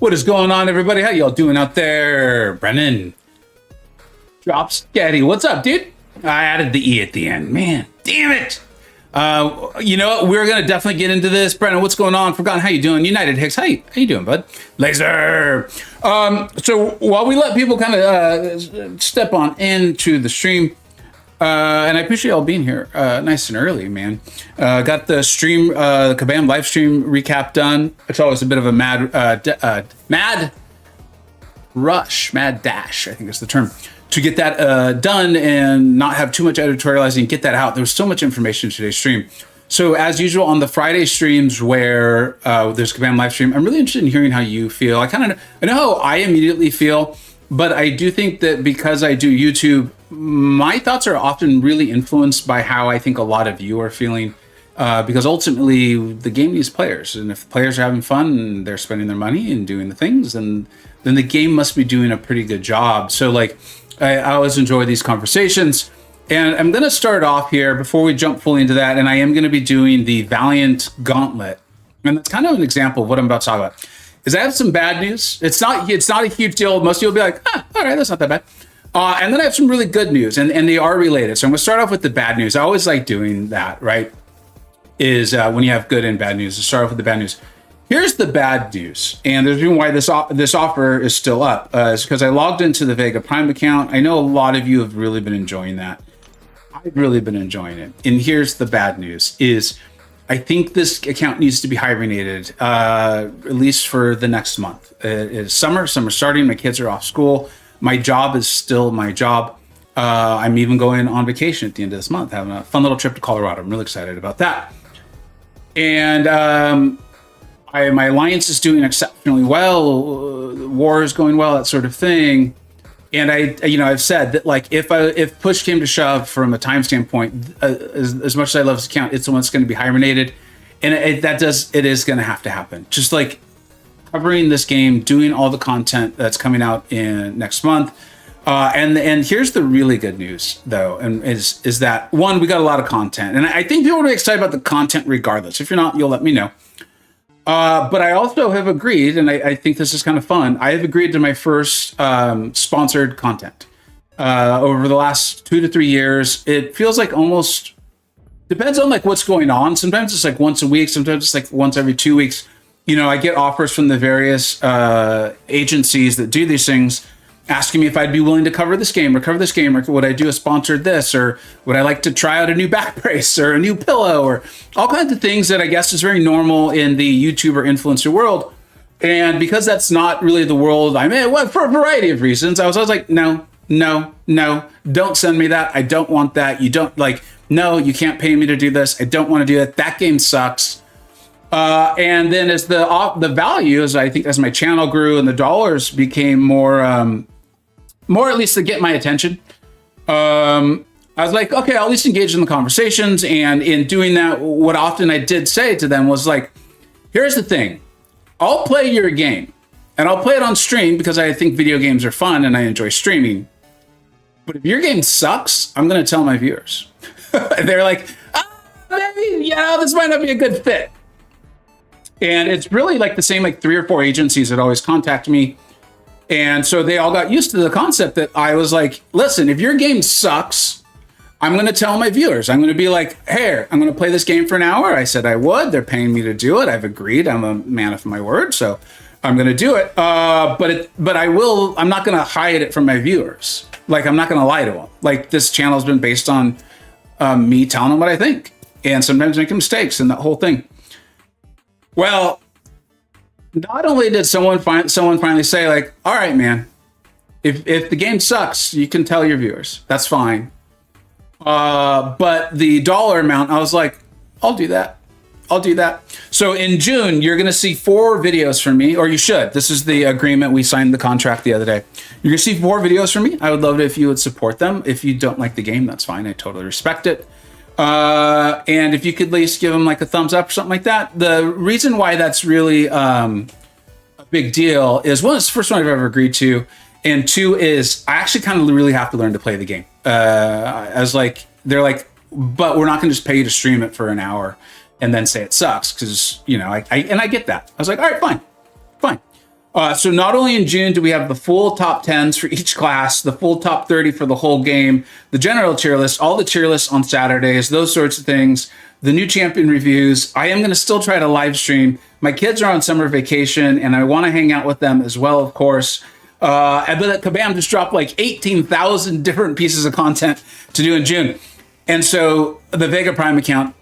What is going on, everybody? How y'all doing out there? Brennan. Drop Sketty. What's up, dude? I added the E at the end. Man, damn it. You know what? We're going to definitely get into this. Brennan, what's going on? Forgotten how you doing? United Hicks, how you doing, bud? Laser. So while we let people kind of step on into the stream, and I appreciate y'all being here nice and early, man. Got the stream, the Kabam live stream recap done. It's always a bit of a mad dash, I think is the term, to get that done and not have too much editorializing, get that out. There was so much information in today's stream. So as usual on the Friday streams where there's Kabam live stream, I'm really interested in hearing how you feel. I know how I immediately feel, but I do think that because I do YouTube, my thoughts are often really influenced by how I think a lot of you are feeling, because ultimately the game needs players. And if players are having fun and they're spending their money and doing the things, then the game must be doing a pretty good job. So like, I always enjoy these conversations. And I'm going to start off here before we jump fully into that. And I am going to be doing the Valiant Gauntlet. And that's kind of an example of what I'm about to talk about. Is I have some bad news. It's not a huge deal. Most people will be like, all right, that's not that bad. And then I have some really good news, and they are related. So I'm going to start off with the bad news. I always like doing that, right? Is when you have good and bad news, to start off with the bad news. Here's the bad news, and there's reason why this offer is still up. Is because I logged into the Vega Prime account. I know a lot of you have really been enjoying that. I've really been enjoying it. And here's the bad news: is I think this account needs to be hibernated, at least for the next month. It's summer starting. My kids are off school. My job is still my job. I'm even going on vacation at the end of this month, having a fun little trip to Colorado. I'm really excited about that. And my alliance is doing exceptionally well. War is going well, that sort of thing. And I've said that like if push came to shove from a time standpoint, as much as I love this account, it's the one that's going to be hibernated, and it is going to have to happen. Just like covering this game, doing all the content that's coming out in next month. And here's the really good news, though, and is that one, we got a lot of content, and I think people are really excited about the content regardless. If you're not, you'll let me know. But I also have agreed, and I think this is kind of fun. I have agreed to my first sponsored content over the last 2 to 3 years. It feels like almost depends on like what's going on. Sometimes it's like once a week. Sometimes it's like once every 2 weeks. You know, I get offers from the various agencies that do these things, asking me if I'd be willing to cover this game, or would I do a sponsored this, or would I like to try out a new back brace or a new pillow, or all kinds of things that I guess is very normal in the YouTuber influencer world. And because that's not really the world I'm in, well, for a variety of reasons, I was like, no, don't send me that. I don't want that. No, you can't pay me to do this. I don't want to do it. That game sucks. And then as the value, I think as my channel grew and the dollars became more at least to get my attention, I was like, okay, I'll at least engage in the conversations. And in doing that, what often I did say to them was like, here's the thing, I'll play your game and I'll play it on stream because I think video games are fun and I enjoy streaming. But if your game sucks, I'm going to tell my viewers. They're like, maybe, this might not be a good fit. And it's really like the same, like 3 or 4 agencies that always contact me. And so they all got used to the concept that I was like, listen, if your game sucks, I'm going to tell my viewers. I'm going to be like, hey, I'm going to play this game for an hour. I said I would. They're paying me to do it. I've agreed. I'm a man of my word. So I'm going to do it. But I'm not going to hide it from my viewers. Like, I'm not going to lie to them. Like, this channel has been based on me telling them what I think. And sometimes making mistakes and that whole thing. Well, not only did someone finally say like, all right, man, if the game sucks, you can tell your viewers. That's fine. But the dollar amount, I was like, I'll do that. So in June, you're going to see 4 videos from me, or you should. This is the agreement. We signed the contract the other day. You're going to see 4 videos from me. I would love it if you would support them. If you don't like the game, that's fine. I totally respect it. And if you could at least give them like a thumbs up or something like that. The reason why that's really a big deal is, one, it's the first one I've ever agreed to, and 2 is I actually kind of really have to learn to play the game. I was like, they're like, but we're not going to just pay you to stream it for an hour and then say it sucks, because I get that. I was like, all right, fine. So not only in June do we have the full top 10s for each class, the full top 30 for the whole game, the general tier list, all the tier lists on Saturdays, those sorts of things, the new champion reviews. I am going to still try to live stream. My kids are on summer vacation, and I want to hang out with them as well, of course. But Kabam just dropped like 18,000 different pieces of content to do in June. And so the Vega Prime account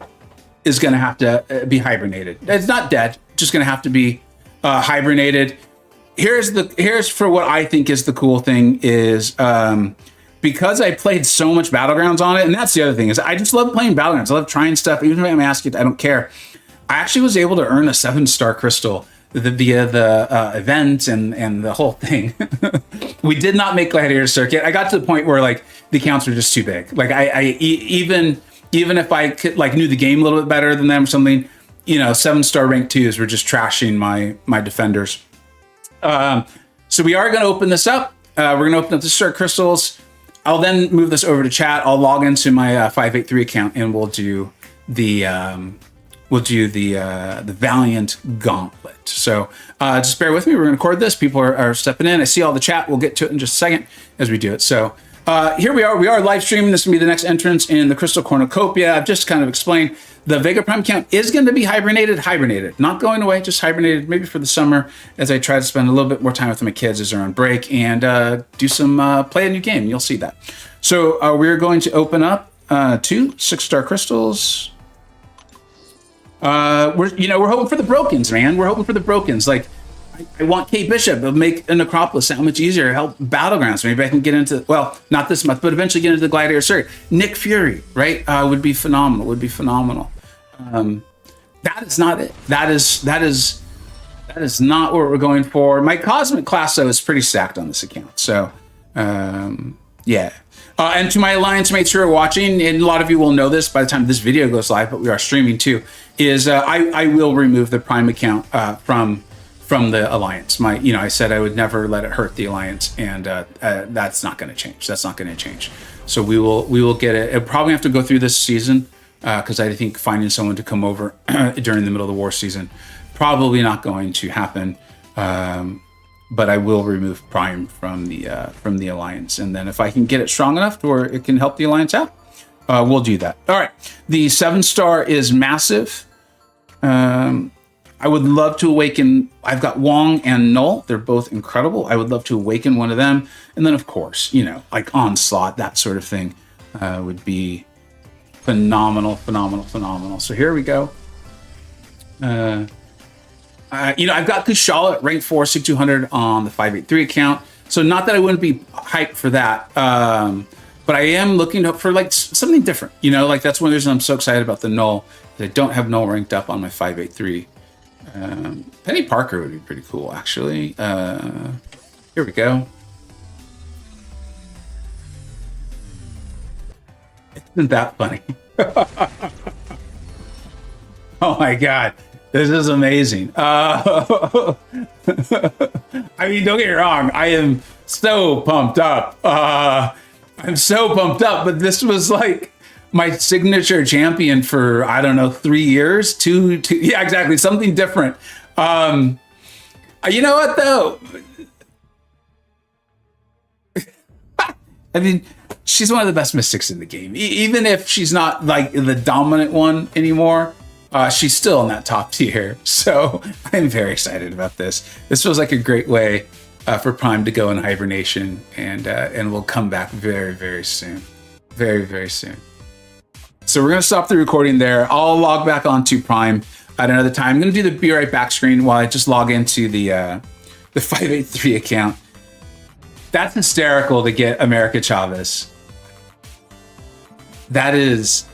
is going to have to be hibernated. It's not dead, just going to have to be hibernated. Here's for what I think is the cool thing is because I played so much Battlegrounds on it, and that's the other thing is I just love playing Battlegrounds. I love trying stuff. Even if I'm asking, I don't care. I actually was able to earn a 7-star crystal via the event and the whole thing. We did not make Gladiator Circuit. I got to the point where like the accounts were just too big. Like even if I could like knew the game a little bit better than them or something, 7-star rank 2s were just trashing my defenders. So we are going to open this up. We're going to open up the Star Crystals. I'll then move this over to chat. I'll log into my 583 account and we'll do the Valiant Gauntlet. So just bear with me. We're going to record this. People are stepping in. I see all the chat. We'll get to it in just a second as we do it. So here we are. We are live streaming. This is going to be the next entrance in the Crystal Cornucopia. I've just kind of explained the Vega Prime account is going to be hibernated, not going away, just hibernated maybe for the summer as I try to spend a little bit more time with my kids as they're on break and do some play a new game. You'll see that. So we're going to open up 2 6-star crystals. We're hoping for the brokens, man. We're hoping for the brokens. Like I want Kate Bishop to make a Necropolis that much easier, help Battlegrounds. Maybe I can get into, well, not this month, but eventually get into the Gladiator Circuit. Nick Fury, right? Would be phenomenal. That is not it. That is not what we're going for. My Cosmic class, though, is pretty stacked on this account. So, yeah. And to my Alliance mates who are watching, and a lot of you will know this by the time this video goes live, but we are streaming too, is I will remove the Prime account from the Alliance. I said I would never let it hurt the Alliance, and that's not going to change. That's not going to change. So we will get it. It'll probably have to go through this season because I think finding someone to come over during the middle of the war season probably not going to happen. But I will remove Prime from the Alliance, and then if I can get it strong enough to where it can help the Alliance out, we'll do that. All right, the 7-star is massive. I would love to awaken. I've got Wong and Null. They're both incredible. I would love to awaken one of them, and then of course, like Onslaught, that sort of thing, would be phenomenal. So here we go. I've got Kushala at rank 4, 6200 on the 583 account. So not that I wouldn't be hyped for that, but I am looking for like something different. Like that's one of the reasons I'm so excited about the Null. I don't have Null ranked up on my 583. Penny Parker would be pretty cool, actually. Here we go. Isn't that funny? Oh my God. This is amazing. I mean, don't get me wrong. I am so pumped up. I'm so pumped up, but this was like my signature champion for, I don't know, 3 years, two. Yeah, exactly. Something different. You know what though? I mean, she's one of the best mystics in the game. Even if she's not like the dominant one anymore, she's still in that top tier. So I'm very excited about this. This feels like a great way for Prime to go in hibernation, and we'll come back very, very soon. Very, very soon. So we're going to stop the recording there. I'll log back onto Prime at another time. I'm going to do the be right back screen while I just log into the 583 account. That's hysterical to get America Chavez. That is,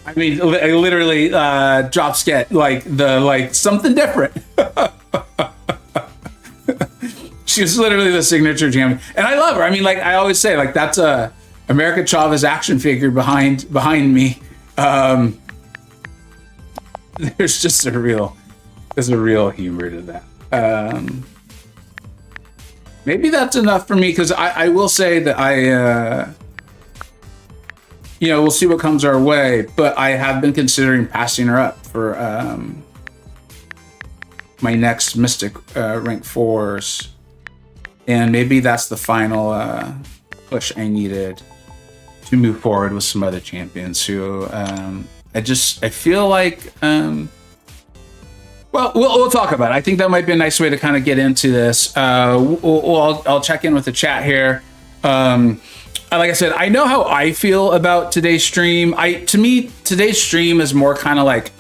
I mean, I literally drop sketch like something different. She's literally the signature champion, and I love her. I mean, like I always say, like that's a America Chavez action figure behind me. There's just a real humor to that. Maybe that's enough for me, because I will say that we'll see what comes our way, but I have been considering passing her up for my next Mystic rank 4s. And maybe that's the final push I needed to move forward with some other champions who I feel like well, we'll talk about it. I think that might be a nice way to kind of get into this. I'll check in with the chat here. Like I said, I know how I feel about today's stream. To me, today's stream is more kind of like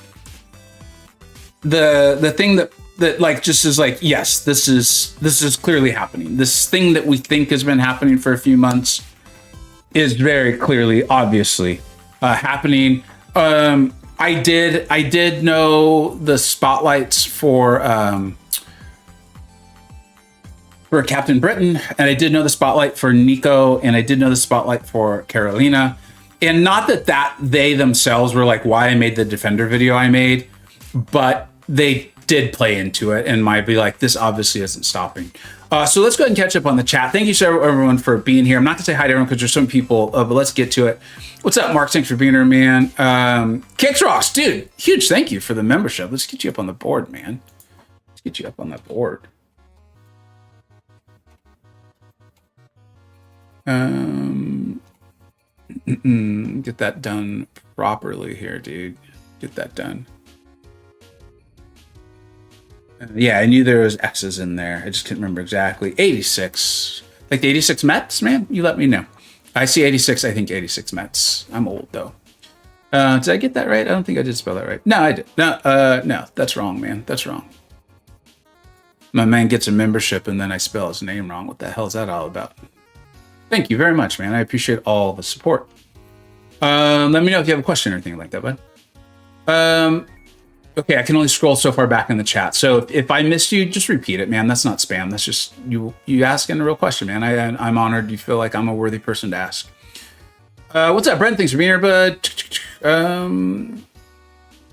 the thing that like just is like, yes, this is clearly happening. This thing that we think has been happening for a few months is very clearly, obviously, happening. I did know the spotlights for Captain Britain, and I did know the spotlight for Nico, and I did know the spotlight for Carolina. And not that they themselves were like why I made the Defender video I made, but they did play into it and might be like, this obviously isn't stopping. So let's go ahead and catch up on the chat. Thank you so everyone for being here. I'm not gonna say hi to everyone because there's some people, but let's get to it. What's up, Mark? Thanks for being here, man. Kix Ross, dude, huge thank you for the membership. Let's get you up on the board, man. Let's get you up on that board. Get that done properly here, dude. Get that done. Yeah, I knew there was X's in there. I just couldn't remember exactly. 86. Like the 86 Mets, man? You let me know. I see 86. I think 86 Mets. I'm old, though. Did I get that right? I don't think I did spell that right. No, I did. No, that's wrong, man. That's wrong. My man gets a membership and then I spell his name wrong. What the hell is that all about? Thank you very much, man. I appreciate all the support. Let me know if you have a question or anything like that, bud. Okay, I can only scroll so far back in the chat. So if I missed you, just repeat it, man. That's not spam. That's just you asking a real question, man. I'm honored. You feel like I'm a worthy person to ask. What's up, Brendan? Thanks for being here, bud.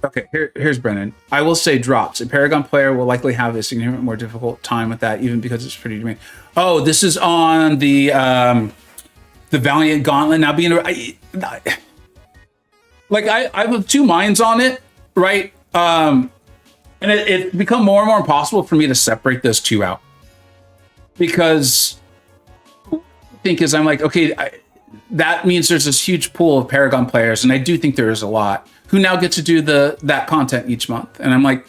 Okay, here's Brendan. I will say drops. A Paragon player will likely have a significantly more difficult time with that, even because it's pretty demanding. Oh, this is on the Valiant Gauntlet. Now being I have two minds on it, right? And it's become more and more impossible for me to separate those two out, because I think is I'm like, okay, that means there's this huge pool of Paragon players, and I do think there is a lot who now get to do that content each month, and I'm like,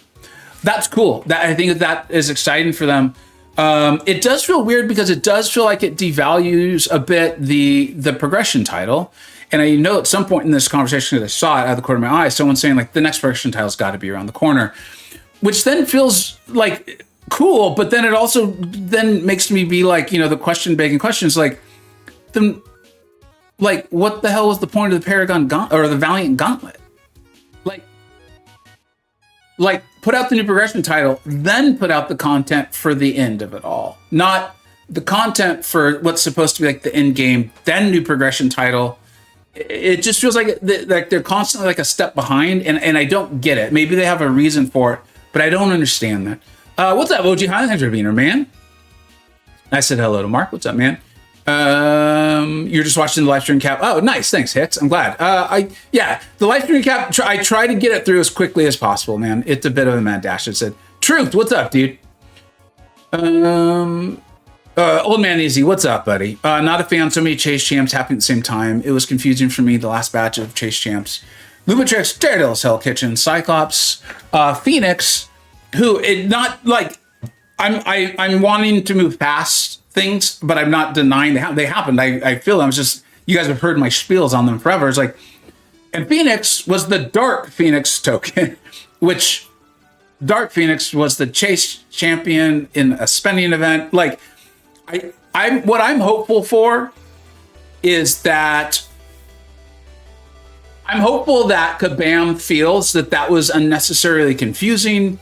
that's cool. That I think that is exciting for them. It does feel weird because it does feel like it devalues a bit the progression title. And I know at some point in this conversation that I saw it out of the corner of my eye, someone saying like the next progression title's got to be around the corner, which then feels like cool, but then it also then makes me be like, the begging questions like, then like what the hell was the point of the Paragon Gauntlet or the Valiant Gauntlet? Like put out the new progression title, then put out the content for the end of it all, not the content for what's supposed to be like the end game, then new progression title. It just feels like they're constantly like a step behind, and I don't get it. Maybe they have a reason for it, but I don't understand that. What's up, OG? Hi, thanks for being here, man. I said hello to Mark. What's up, man? You're just watching the live stream cap. Oh, nice. Thanks, Hicks. I'm glad. The live stream cap, I try to get it through as quickly as possible, man. It's a bit of a mad dash. It said, Truth, what's up, dude? Old Man Easy, what's up, buddy? Not a fan. So many Chase champs happening at the same time. It was confusing for me, the last batch of Chase champs. Lumitrix, Daredevil's Hell Kitchen, Cyclops, Phoenix, who it not like I'm wanting to move past things, but I'm not denying they happened. I feel them. It's just you guys have heard my spiels on them forever. It's like, and Phoenix was the Dark Phoenix token, which Dark Phoenix was the Chase champion in a spending event. Like, what I'm hopeful for is that I'm hopeful that Kabam feels that was unnecessarily confusing,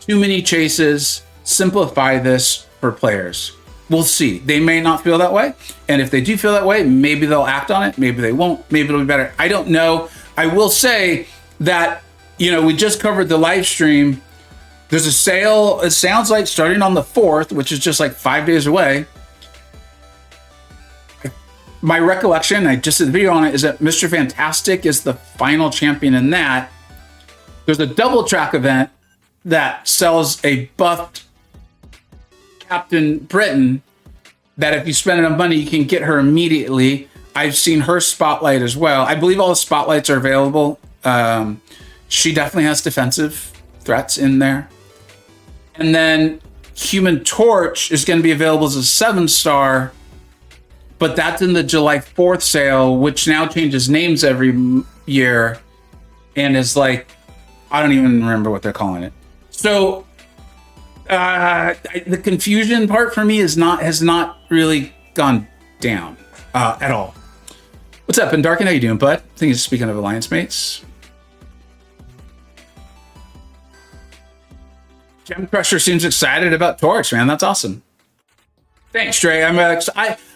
too many chases, simplify this for players. We'll see. They may not feel that way. And if they do feel that way, maybe they'll act on it. Maybe they won't. Maybe it'll be better. I don't know. I will say that, we just covered the live stream. There's a sale, it sounds like starting on the 4th, which is just like 5 days away. My recollection, I just did a video on it, is that Mr. Fantastic is the final champion in that. There's a double track event that sells a buffed Captain Britain that if you spend enough money, you can get her immediately. I've seen her spotlight as well. I believe all the spotlights are available. She definitely has defensive threats in there. And then Human Torch is going to be available as a 7-star, but that's in the July 4th sale, which now changes names every year and is like, I don't even remember what they're calling it. So the confusion part for me has not really gone down at all. What's up, Darken? How you doing, bud? I think he's speaking of Alliance mates. Gem Crusher seems excited about Torch, man. That's awesome. Thanks, Trey. Like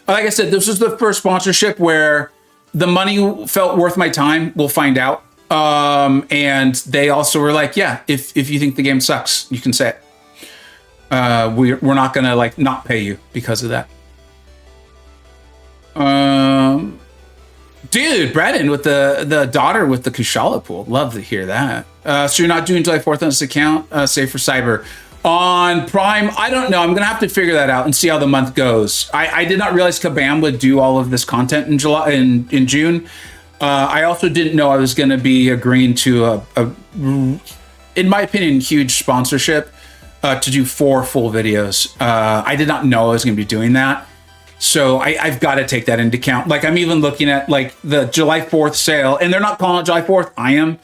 I said, this was the first sponsorship where the money felt worth my time. We'll find out. And they also were like, yeah, if you think the game sucks, you can say it. We're not gonna like not pay you because of that. Dude, Brennan with the daughter with the Kushala pool. Love to hear that. So you're not doing July 4th on this account, save for Cyber. On Prime, I don't know. I'm gonna have to figure that out and see how the month goes. I did not realize Kabam would do all of this content in June. I also didn't know I was gonna be agreeing to a in my opinion, huge sponsorship to do 4 full videos. I did not know I was gonna be doing that. So I've got to take that into account. Like I'm even looking at like the July 4th sale, and they're not calling it July 4th. I am.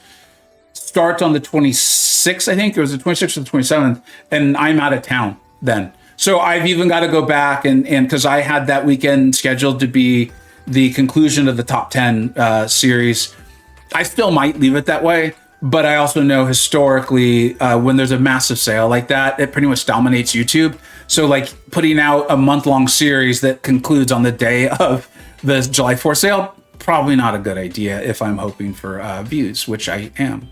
Starts on the 26th, I think. It was the 26th or the 27th, and I'm out of town then. So I've even got to go back and because I had that weekend scheduled to be the conclusion of the top 10 series. I still might leave it that way, but I also know historically when there's a massive sale like that, it pretty much dominates YouTube. So like putting out a month-long series that concludes on the day of the July 4th sale, probably not a good idea if I'm hoping for views, which I am.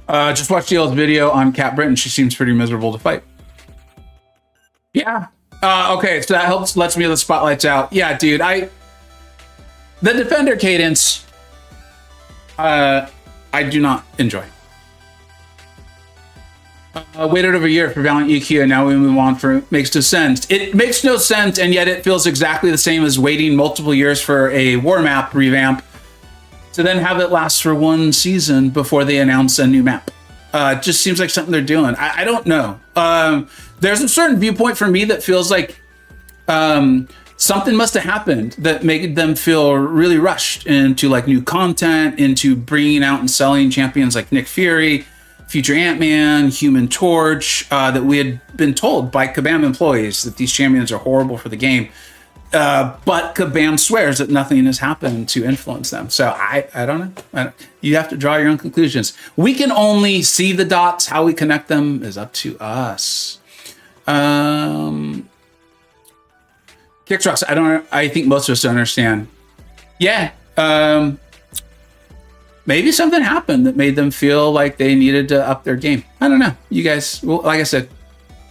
Just watched DL's video on Cat Britain. She seems pretty miserable to fight. Yeah. Okay, so that lets me the spotlights out. Yeah, dude, the Defender cadence, I do not enjoy. Waited over a year for Valiant EQ, and now we move on for makes no sense. It makes no sense, and yet it feels exactly the same as waiting multiple years for a war map revamp to then have it last for 1 season before they announce a new map. It just seems like something they're doing. I don't know. There's a certain viewpoint for me that feels like something must have happened that made them feel really rushed into like new content, into bringing out and selling champions like Nick Fury, Future Ant-Man, Human Torch, that we had been told by Kabam employees that these champions are horrible for the game. But Kabam swears that nothing has happened to influence them. So I don't know. You have to draw your own conclusions. We can only see the dots. How we connect them is up to us. Kickstrokes, I think most of us don't understand. Yeah. Maybe something happened that made them feel like they needed to up their game. I don't know. You guys, well, like I said,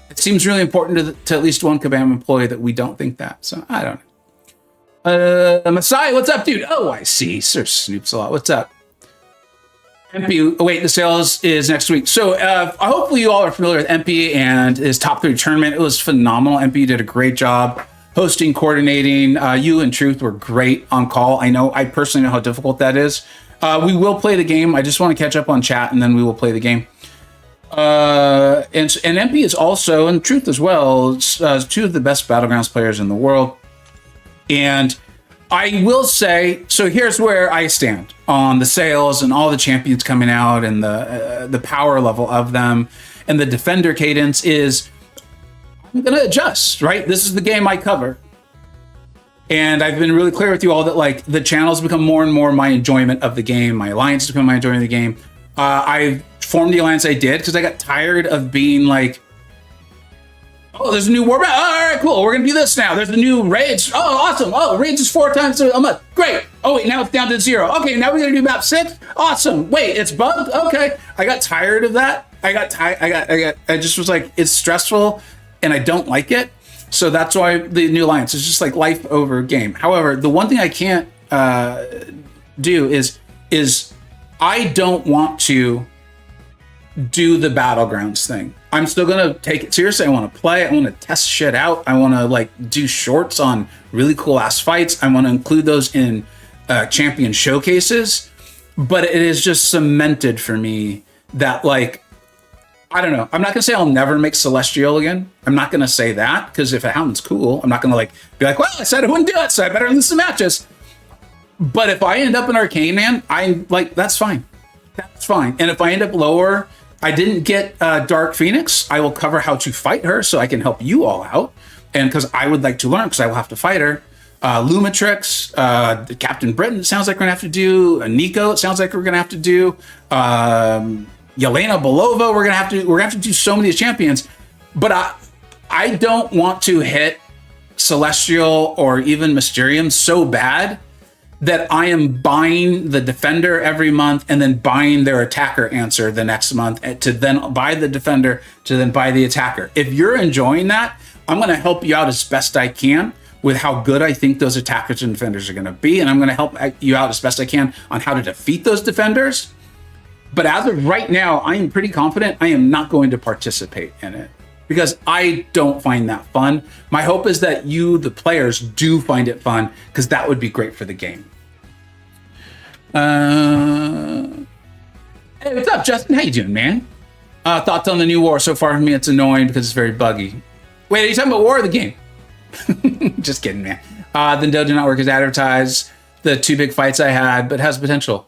it seems really important to at least one Kabam employee that we don't think that. So I don't know. Messiah, what's up, dude? Oh, I see. Sir Snoops a lot. What's up? MP, oh, wait, the sales is next week. So hopefully you all are familiar with MP and his top 3 tournament. It was phenomenal. MP did a great job hosting, coordinating. You and Truth were great on call. I personally know how difficult that is. We will play the game. I just want to catch up on chat, and then we will play the game. And MP is also, and Truth as well, 2 of the best Battlegrounds players in the world. And I will say, so here's where I stand on the sales and all the champions coming out and the power level of them and the Defender cadence is I'm going to adjust, right? This is the game I cover. And I've been really clear with you all that like the channels become more and more my enjoyment of the game. My alliance become my enjoyment of the game. I formed the alliance I did because I got tired of being like, oh, there's a new war map. Oh, all right, cool. We're going to do this now. There's a new raids. Oh, awesome. Oh, raids is 4 times a month. Great. Oh, wait, now it's down to 0. Okay, now we're going to do map 6. Awesome. Wait, it's bugged? Okay. I got tired of that. I just was like, it's stressful and I don't like it. So that's why the new alliance is just like life over game. However, the one thing I can't do is I don't want to do the battlegrounds thing. I'm still gonna take it seriously. I want to play. I want to test shit out. I want to like do shorts on really cool ass fights. I want to include those in champion showcases. But it is just cemented for me that like, I don't know. I'm not gonna say I'll never make Celestial again. I'm not gonna say that because if it happens, cool. I'm not gonna like be like, well, I said I wouldn't do it, so I better lose some matches. But if I end up in Arcane, man, I'm like, that's fine. That's fine. And if I end up lower, I didn't get Dark Phoenix, I will cover how to fight her so I can help you all out. And because I would like to learn, because I will have to fight her. Lumatrix, Captain Britain, it sounds like we're gonna have to do. Nico, it sounds like we're gonna have to do. Yelena Belova, we're gonna have to do so many champions. But I don't want to hit Celestial or even Mysterium so bad that I am buying the defender every month and then buying their attacker answer the next month to then buy the defender to then buy the attacker. If you're enjoying that, I'm going to help you out as best I can with how good I think those attackers and defenders are going to be. And I'm going to help you out as best I can on how to defeat those defenders. But as of right now, I am pretty confident I am not going to participate in it because I don't find that fun. My hope is that you, the players, do find it fun because that would be great for the game. Hey, what's up, Justin? How you doing, man? Thoughts on the new war? So far for me, it's annoying because it's very buggy. Wait, are you talking about war or the game? Just kidding, man. The dough did not work as advertised. The 2 big fights I had, but has potential.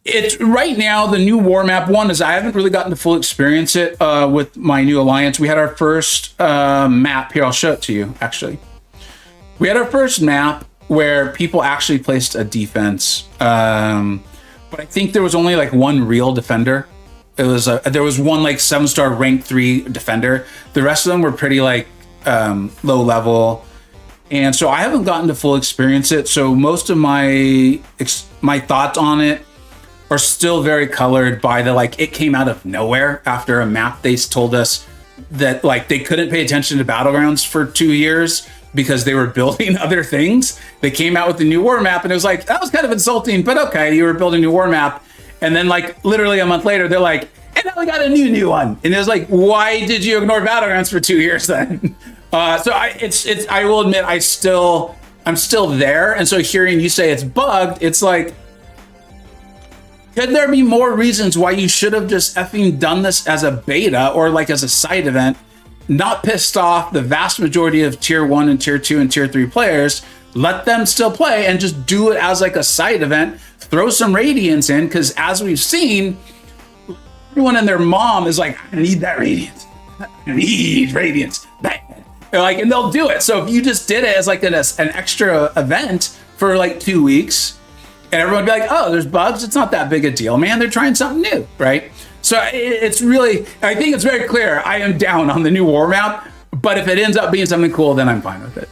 It's right now the new war map. One is I haven't really gotten to full experience it with my new alliance. We had our first map here. I'll show it to you. Actually, we had our first map where people actually placed a defense, but I think there was only like one real defender. It was there was one like 7-star rank 3 defender. The rest of them were pretty like low level, and so I haven't gotten to full experience it. So most of my thoughts on it are still very colored by the like it came out of nowhere after a map. They told us that like they couldn't pay attention to Battlegrounds for 2 years because they were building other things. They came out with the new war map and it was like, that was kind of insulting, but okay, you were building a new war map. And then like literally a month later, they're like, and now we got a new one. And it was like, why did you ignore Battlegrounds for 2 years then? So I will admit, I'm still there. And so hearing you say it's bugged, it's like, could there be more reasons why you should have just effing done this as a beta or like as a side event? Not pissed off the vast majority of tier 1 and tier 2 and tier 3 players, let them still play and just do it as like a side event, throw some radiance in, because as we've seen, everyone and their mom is like, I need that radiance. I need radiance. They're like, and they'll do it. So if you just did it as like an extra event for like 2 weeks, and everyone would be like, oh, there's bugs, it's not that big a deal, man. They're trying something new, right? So it's really, I think it's very clear I am down on the new war map, but if it ends up being something cool, then I'm fine with it.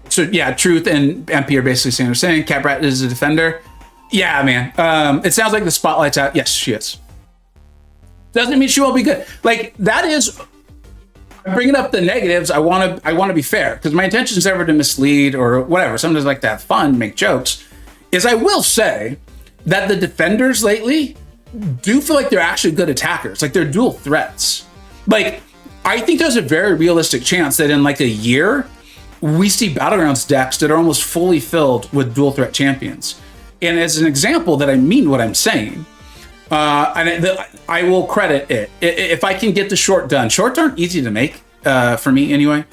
So yeah, Truth and MP are basically saying, Catbrat is a defender. Yeah, man. It sounds like the spotlight's out. Yes, she is. Doesn't mean she won't be good. Like that is, I'm bringing up the negatives. I want to be fair because my intention is never to mislead or whatever. Sometimes I like to have fun, make jokes. Is I will say that the defenders lately do feel like they're actually good attackers. Like they're dual threats. Like I think there's a very realistic chance that in like a year, we see Battlegrounds decks that are almost fully filled with dual threat champions. And as an example that I mean what I'm saying, I will credit it. If I can get the short done. Shorts aren't easy to make for me anyway.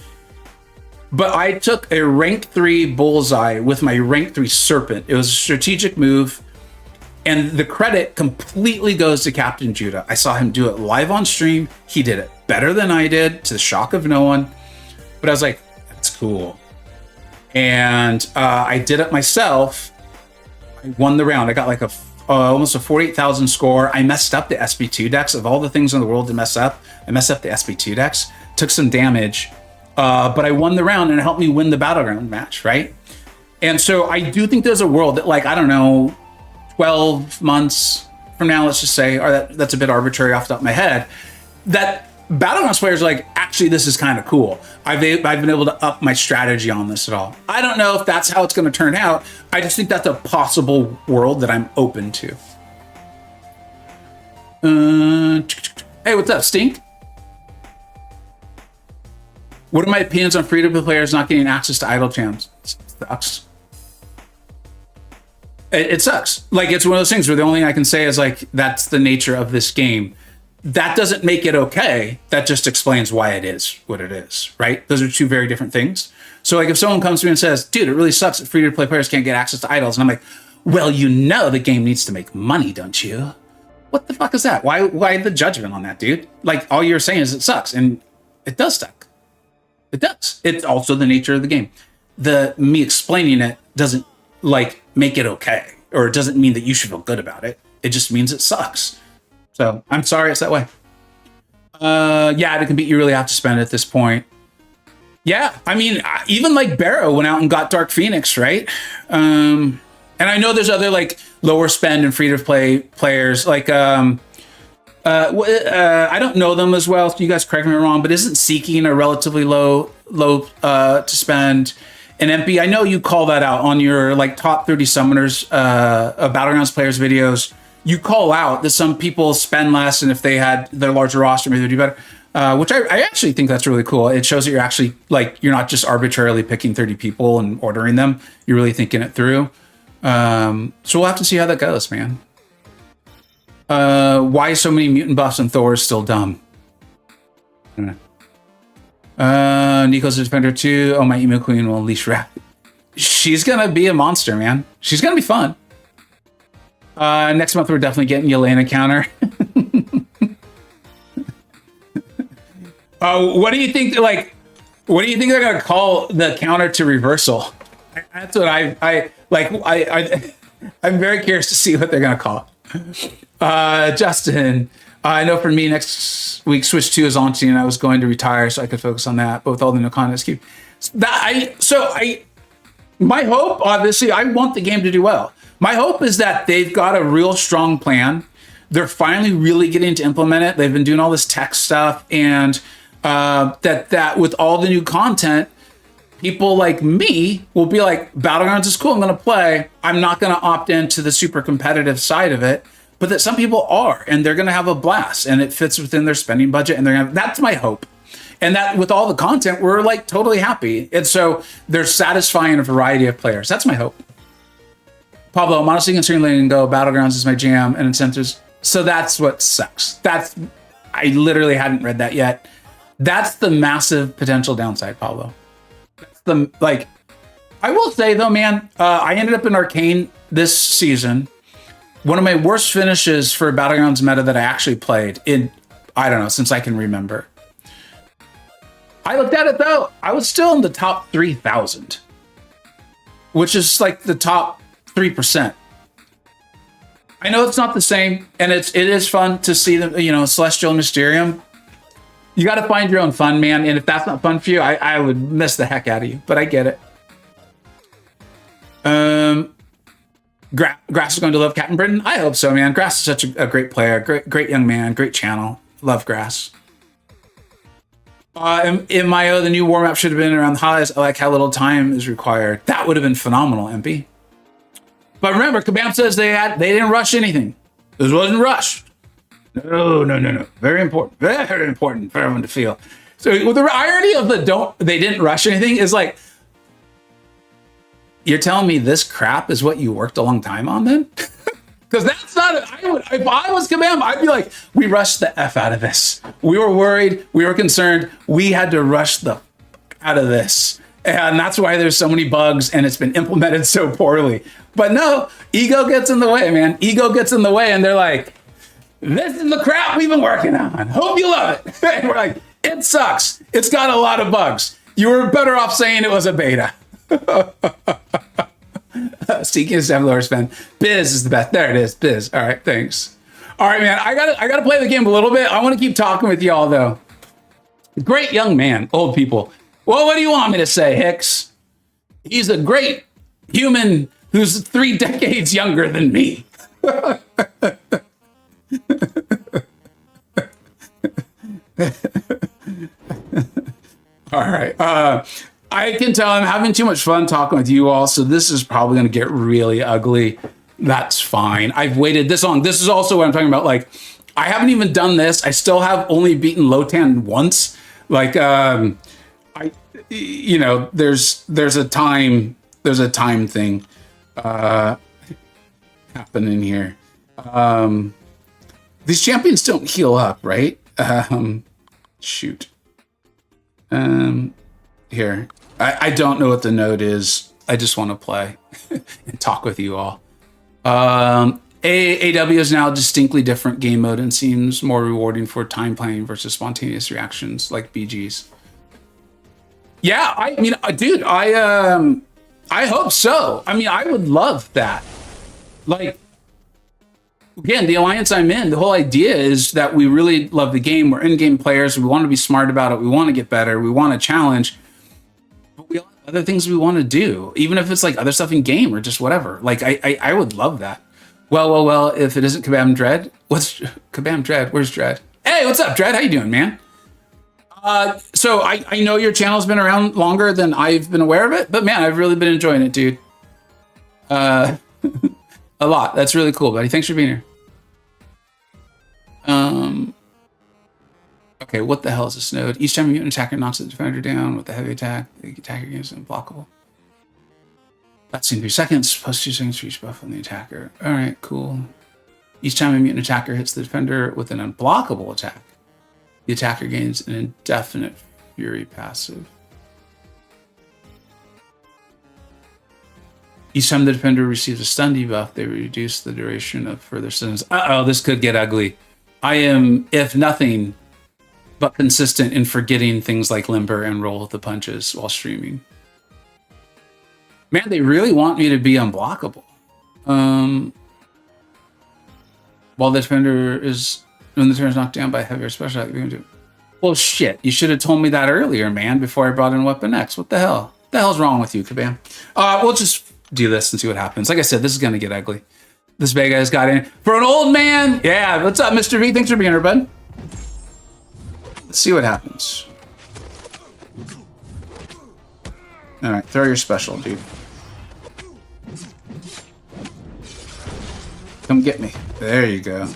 But I took a rank 3 bullseye with my rank 3 serpent. It was a strategic move. And the credit completely goes to Captain Judah. I saw him do it live on stream. He did it better than I did, to the shock of no one. But I was like, that's cool. And I did it myself. I won the round. I got like almost a 48,000 score. I messed up the SB2 decks. Of all the things in the world to mess up, I messed up the SB2 decks. Took some damage. But I won the round and it helped me win the Battleground match, right? And so I do think there's a world that like, I don't know, 12 months, from now, let's just say, or that's a bit arbitrary off the top of my head, that Battlegrounds players are like, actually, this is kind of cool. I've been able to up my strategy on this at all. I don't know if that's how it's going to turn out. I just think that's a possible world that I'm open to. Hey, what's up, Stink? What are my opinions on free-to-play players not getting access to idle champs? It sucks. It sucks. Like, it's one of those things where the only thing I can say is, like, that's the nature of this game. That doesn't make it okay. That just explains why it is what it is, right? Those are two very different things. So, like, if someone comes to me and says, dude, it really sucks that free-to-play players can't get access to idols, and I'm like, well, you know the game needs to make money, don't you? What the fuck is that? Why the judgment on that, dude? Like, all you're saying is it sucks, and it does suck. It does. It's also the nature of the game. Me explaining it doesn't, like, make it okay, or it doesn't mean that you should feel good about it. It just means it sucks. So I'm sorry it's that way. Yeah, to compete, you really have to spend at this point. Yeah, I mean, even like Barrow went out and got Dark Phoenix, right? And I know there's other like lower spend and free to play players. Like, I don't know them as well. So you guys correct me if I'm wrong, but isn't Seeking a relatively low to spend? And MP, I know you call that out on your like top 30 summoners Battlegrounds players videos. You call out that some people spend less, and if they had their larger roster, maybe they'd do better. Which I actually think that's really cool. It shows that you're actually like, you're not just arbitrarily picking 30 people and ordering them. You're really thinking it through. So we'll have to see how that goes, man. Why so many mutant buffs and Thor is still dumb? I don't know. Nico's a defender too. Oh, my emo queen will unleash wrath. She's gonna be a monster, man. She's gonna be fun. Next month we're definitely getting Yelena counter. What do you think? Like, what do you think they're gonna call the counter to reversal? That's what I'm very curious to see what they're gonna call it. Justin, I know for me next week Switch 2 is launching, and I was going to retire so I could focus on that. But with all the new content, my hope, obviously, I want the game to do well. My hope is that they've got a real strong plan. They're finally really getting to implement it. They've been doing all this tech stuff, and that with all the new content, people like me will be like, Battlegrounds is cool, I'm going to play. I'm not going to opt into the super competitive side of it, but that some people are, and they're going to have a blast, and it fits within their spending budget, and that's my hope. And that with all the content, we're like totally happy. And so they're satisfying a variety of players. That's my hope. Pablo, I'm honestly considering letting go. Battlegrounds is my jam and incentives. So that's what sucks. I literally hadn't read that yet. That's the massive potential downside, Pablo. I will say though, man, I ended up in Arcane this season. One of my worst finishes for Battlegrounds meta that I actually played in, I don't know, since I can remember. I looked at it though, I was still in the top 3,000, which is like the top 3%. I know it's not the same, and it is fun to see the, Celestial and Mysterium. You got to find your own fun, man. And if that's not fun for you, I would miss the heck out of you. But I get it. Grass is going to love Captain Britain. I hope so, man. Grass is such a great player, great young man, great channel. Love Grass. MIO, the new warm up should have been around the highs. I like how little time is required. That would have been phenomenal, MP. But remember, Kabam says they didn't rush anything. This wasn't rushed. No. Very important for everyone to feel. So the irony of they didn't rush anything is like, you're telling me this crap is what you worked a long time on then? Because that's not, if I was Kabam, I'd be like, we rushed the F out of this. We were worried, we were concerned, we had to rush the out of this. And that's why there's so many bugs and it's been implemented so poorly. But no, ego gets in the way, man. Ego gets in the way and they're like, this is the crap we've been working on. Hope you love it. And we're like, it sucks. It's got a lot of bugs. You were better off saying it was a beta. Seeking is definitely lower spend. Biz is the best. There it is, Biz. All right, thanks. All right, man. I gotta play the game a little bit. I want to keep talking with y'all though. Great young man, old people. Well, what do you want me to say, Hicks? He's a great human who's 3 decades younger than me. All right. I can tell I'm having too much fun talking with you all, so this is probably going to get really ugly. That's fine. I've waited this long. This is also what I'm talking about. Like, I haven't even done this. I still have only beaten Lotan once. Like, there's a time thing happening here. These champions don't heal up, right? Shoot. Here. I don't know what the node is. I just want to play and talk with you all. AW is now a distinctly different game mode and seems more rewarding for time planning versus spontaneous reactions like BG's. Yeah, I mean, dude, I hope so. I mean, I would love that. Like, again, the alliance I'm in, the whole idea is that we really love the game. We're in-game players. We want to be smart about it. We want to get better. We want to challenge. But we all have other things we want to do, even if it's like other stuff in game or just whatever. Like, I would love that. Well, if it isn't Kabam Dread, what's Kabam Dread? Where's Dread? Hey, what's up, Dread? How you doing, man? So I know your channel's been around longer than I've been aware of it, but man, I've really been enjoying it, dude. A lot. That's really cool, buddy. Thanks for being here. Okay, what the hell is this node? Each time a mutant attacker knocks the defender down with a heavy attack, the attacker gains unblockable. That's in 3 seconds, plus 2 seconds for each buff on the attacker. All right, cool. Each time a mutant attacker hits the defender with an unblockable attack, the attacker gains an indefinite fury passive. Each time the defender receives a stun debuff, they reduce the duration of further stuns. Uh-oh, this could get ugly. I am, if nothing, but consistent in forgetting things like limber and roll the punches while streaming. Man, they really want me to be unblockable. While the defender is, when the defender is knocked down by a heavier special attack, you're going to do. Well, shit, you should have told me that earlier, man, before I brought in Weapon X. What the hell? What the hell's wrong with you, Kabam? We'll just do this and see what happens. Like I said, this is going to get ugly. This big guy's got in. For an old man! Yeah, what's up, Mr. V? Thanks for being here, bud. Let's see what happens. All right, throw your special, dude. Come get me. There you go.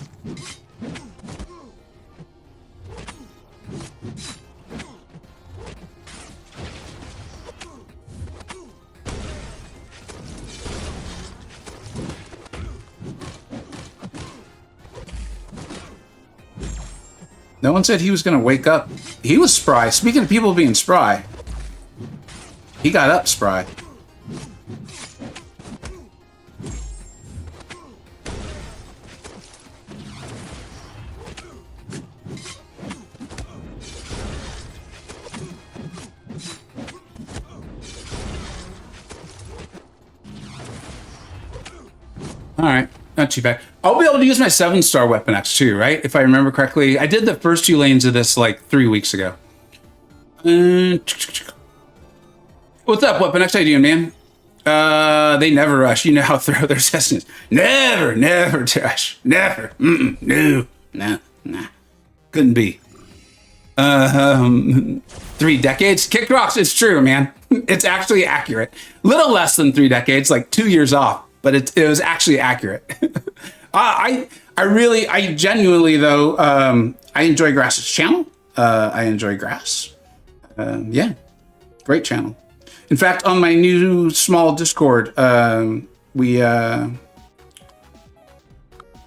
No one said he was going to wake up. He was spry. Speaking of people being spry, he got up spry. All right. Not too bad. I'll be able to use my 7-star Weapon X too, right? If I remember correctly. I did the first 2 lanes of this like 3 weeks ago. What's up, Weapon X? How you doing, man? They never rush. You know how thorough their assessments. Never rush. Never. No. Nah. Couldn't be. 3 decades? Kick rocks. It's true, man. It's actually accurate. Little less than 3 decades, like 2 years off. But it was actually accurate. I genuinely, though, I enjoy Grass's channel. I enjoy Grass. Yeah, great channel. In fact, on my new small Discord, we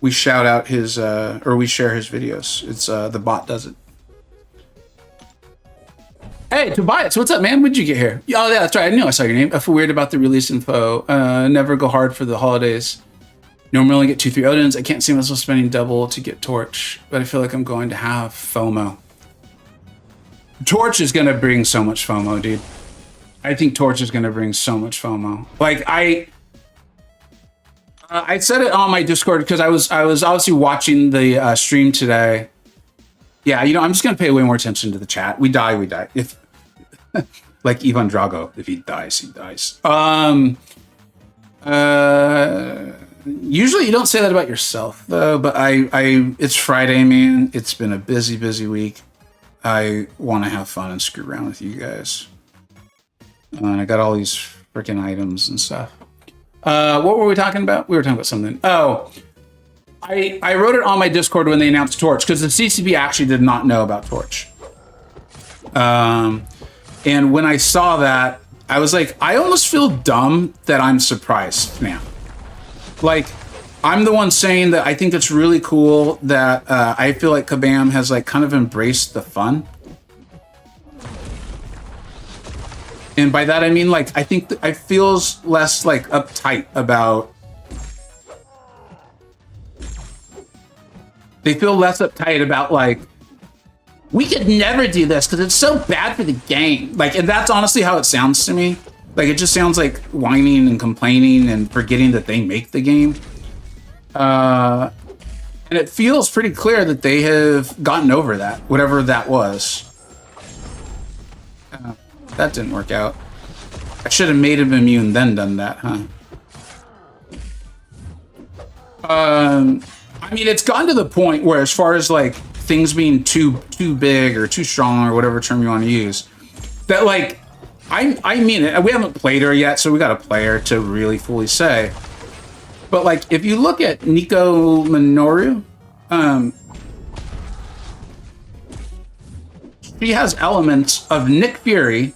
shout out his, or we share his videos. It's the bot does it. Hey, Tobias, what's up, man? When'd you get here? Oh, yeah, that's right. I knew I saw your name. I feel weird about the release info. Never go hard for the holidays. Normally only get 2-3 Odins. I can't see myself spending double to get Torch, but I feel like I'm going to have FOMO. Torch is going to bring so much FOMO, dude. I think Torch is going to bring so much FOMO. Like, I said it on my Discord because I was obviously watching the stream today. Yeah, you know, I'm just going to pay way more attention to the chat. We die. If like Ivan Drago, if he dies, he dies. Usually you don't say that about yourself, though, but I it's Friday, man. It's been a busy week. I want to have fun and screw around with you guys. And I got all these freaking items and stuff. What were we talking about? We were talking about something. Oh, I wrote it on my Discord when they announced Torch, because the CCP actually did not know about Torch. And when I saw that, I was like, I almost feel dumb that I'm surprised now. Like, I'm the one saying that I think it's really cool that I feel like Kabam has like kind of embraced the fun. And by that I mean, like, I think I feels less like uptight about. They feel less uptight about like, we could never do this because it's so bad for the game. Like, and that's honestly how it sounds to me. Like, it just sounds like whining and complaining and forgetting that they make the game. And it feels pretty clear that they have gotten over that, whatever that was. That didn't work out. I should have made him immune, then done that, huh? I mean, it's gotten to the point where, as far as like things being too big or too strong or whatever term you want to use, that like I mean it. We haven't played her yet, so we got to play her to really fully say. But like, if you look at Nico Minoru, she has elements of Nick Fury.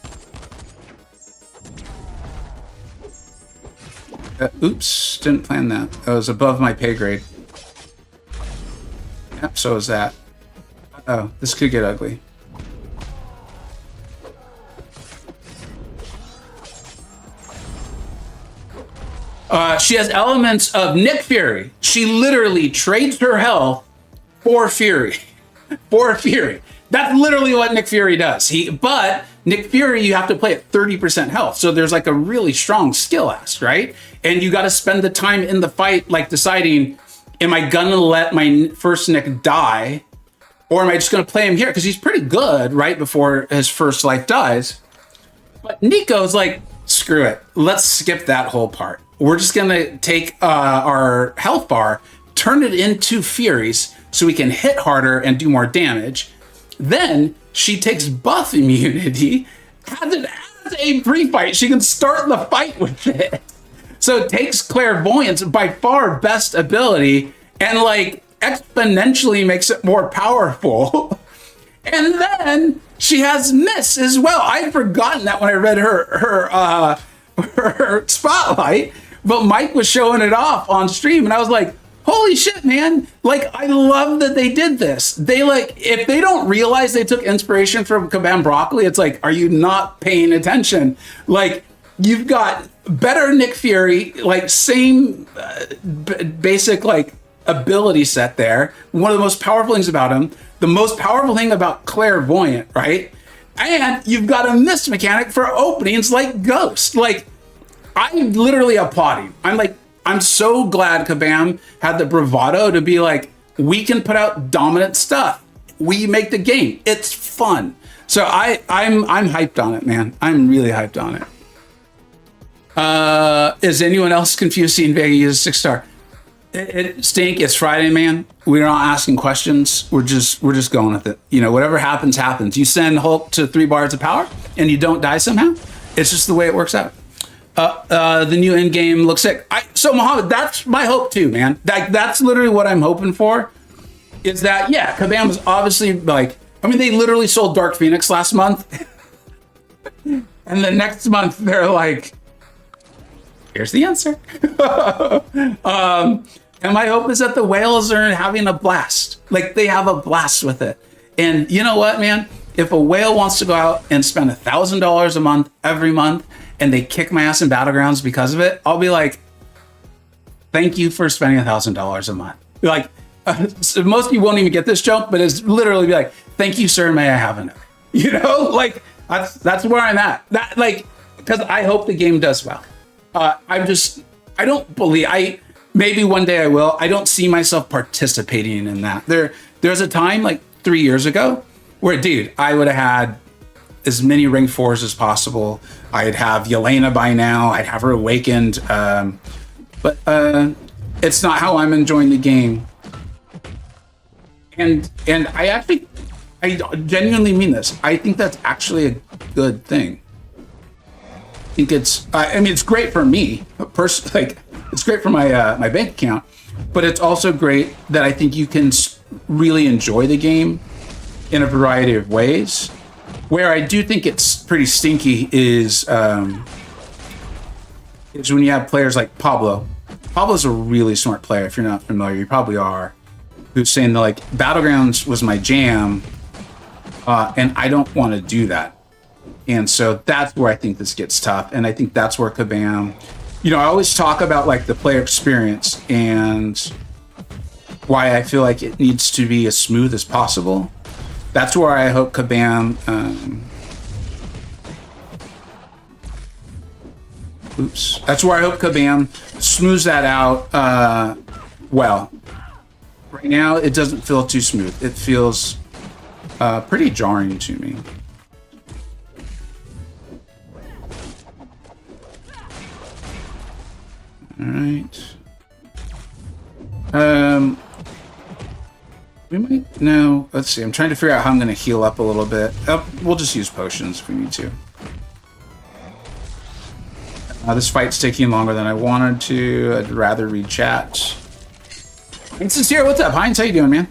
Oops, didn't plan that. That was above my pay grade. Yep, so is that. Oh, this could get ugly. She has elements of Nick Fury. She literally trades her health for Fury. For Fury. That's literally what Nick Fury does. But Nick Fury, you have to play at 30% health. So there's like a really strong skill ask, right? And you got to spend the time in the fight, like deciding, am I gonna let my first Nick die? Or am I just gonna play him here? Because he's pretty good right before his first life dies. But Nico's like, screw it. Let's skip that whole part. We're just gonna take our health bar, turn it into Furies so we can hit harder and do more damage. Then she takes buff immunity, has it as a pre-fight. She can start the fight with it. So it takes clairvoyance, by far best ability, and like exponentially makes it more powerful. And then she has miss as well. I'd forgotten that when I read her spotlight, but Mike was showing it off on stream, and I was like, holy shit, man. Like, I love that they did this. They like, if they don't realize they took inspiration from Kabam Broccoli, it's like, are you not paying attention? Like, you've got better Nick Fury, like same basic like ability set there. One of the most powerful things about him, the most powerful thing about Clairvoyant, right? And you've got a miss mechanic for openings like Ghost. Like, I'm literally applauding. I'm so glad Kabam had the bravado to be like, we can put out dominant stuff. We make the game. It's fun. So I'm hyped on it, man. I'm really hyped on it. Is anyone else confused seeing Vega use a 6-star? Stink, it's Friday, man. We're not asking questions. We're just going with it. You know, whatever happens, happens. You send Hulk to 3 bars of power and you don't die somehow. It's just the way it works out. The new end game looks sick. So Mohammed, that's my hope too, man. That's literally what I'm hoping for. Is that, yeah, Kabam is obviously like, I mean, they literally sold Dark Phoenix last month. And the next month they're like, here's the answer. And my hope is that the whales are having a blast. Like, they have a blast with it. And you know what, man? If a whale wants to go out and spend $1,000 a month every month, and they kick my ass in Battlegrounds because of it, I'll be like, thank you for spending $1,000 a month. Like, so most of you won't even get this joke, but it's literally be like, thank you, sir, may I have another? You know, like, that's where I'm at. That, like, because I hope the game does well. I don't believe, maybe one day I will. I don't see myself participating in that. There's a time like 3 years ago where, dude, I would have had as many ring 4s as possible. I'd have Yelena by now. I'd have her awakened. But it's not how I'm enjoying the game. And I I genuinely mean this. I think that's actually a good thing. I think it's. I mean, it's great for me, like it's great for my my bank account, but it's also great that I think you can really enjoy the game in a variety of ways. Where I do think it's pretty stinky is when you have players like Pablo. Pablo's a really smart player. If you're not familiar, you probably are. Who's saying that like Battlegrounds was my jam, and I don't want to do that. And so that's where I think this gets tough. And I think that's where Kabam. You know, I always talk about like the player experience and why I feel like it needs to be as smooth as possible. That's where I hope Kabam. That's where I hope Kabam smooths that out well. Right now, it doesn't feel too smooth. It feels pretty jarring to me. All right. We might no. Let's see. I'm trying to figure out how I'm going to heal up a little bit. We'll just use potions if we need to. This fight's taking longer than I wanted to. I'd rather read chat. Insincere, what's up? Heinz, how you doing, man?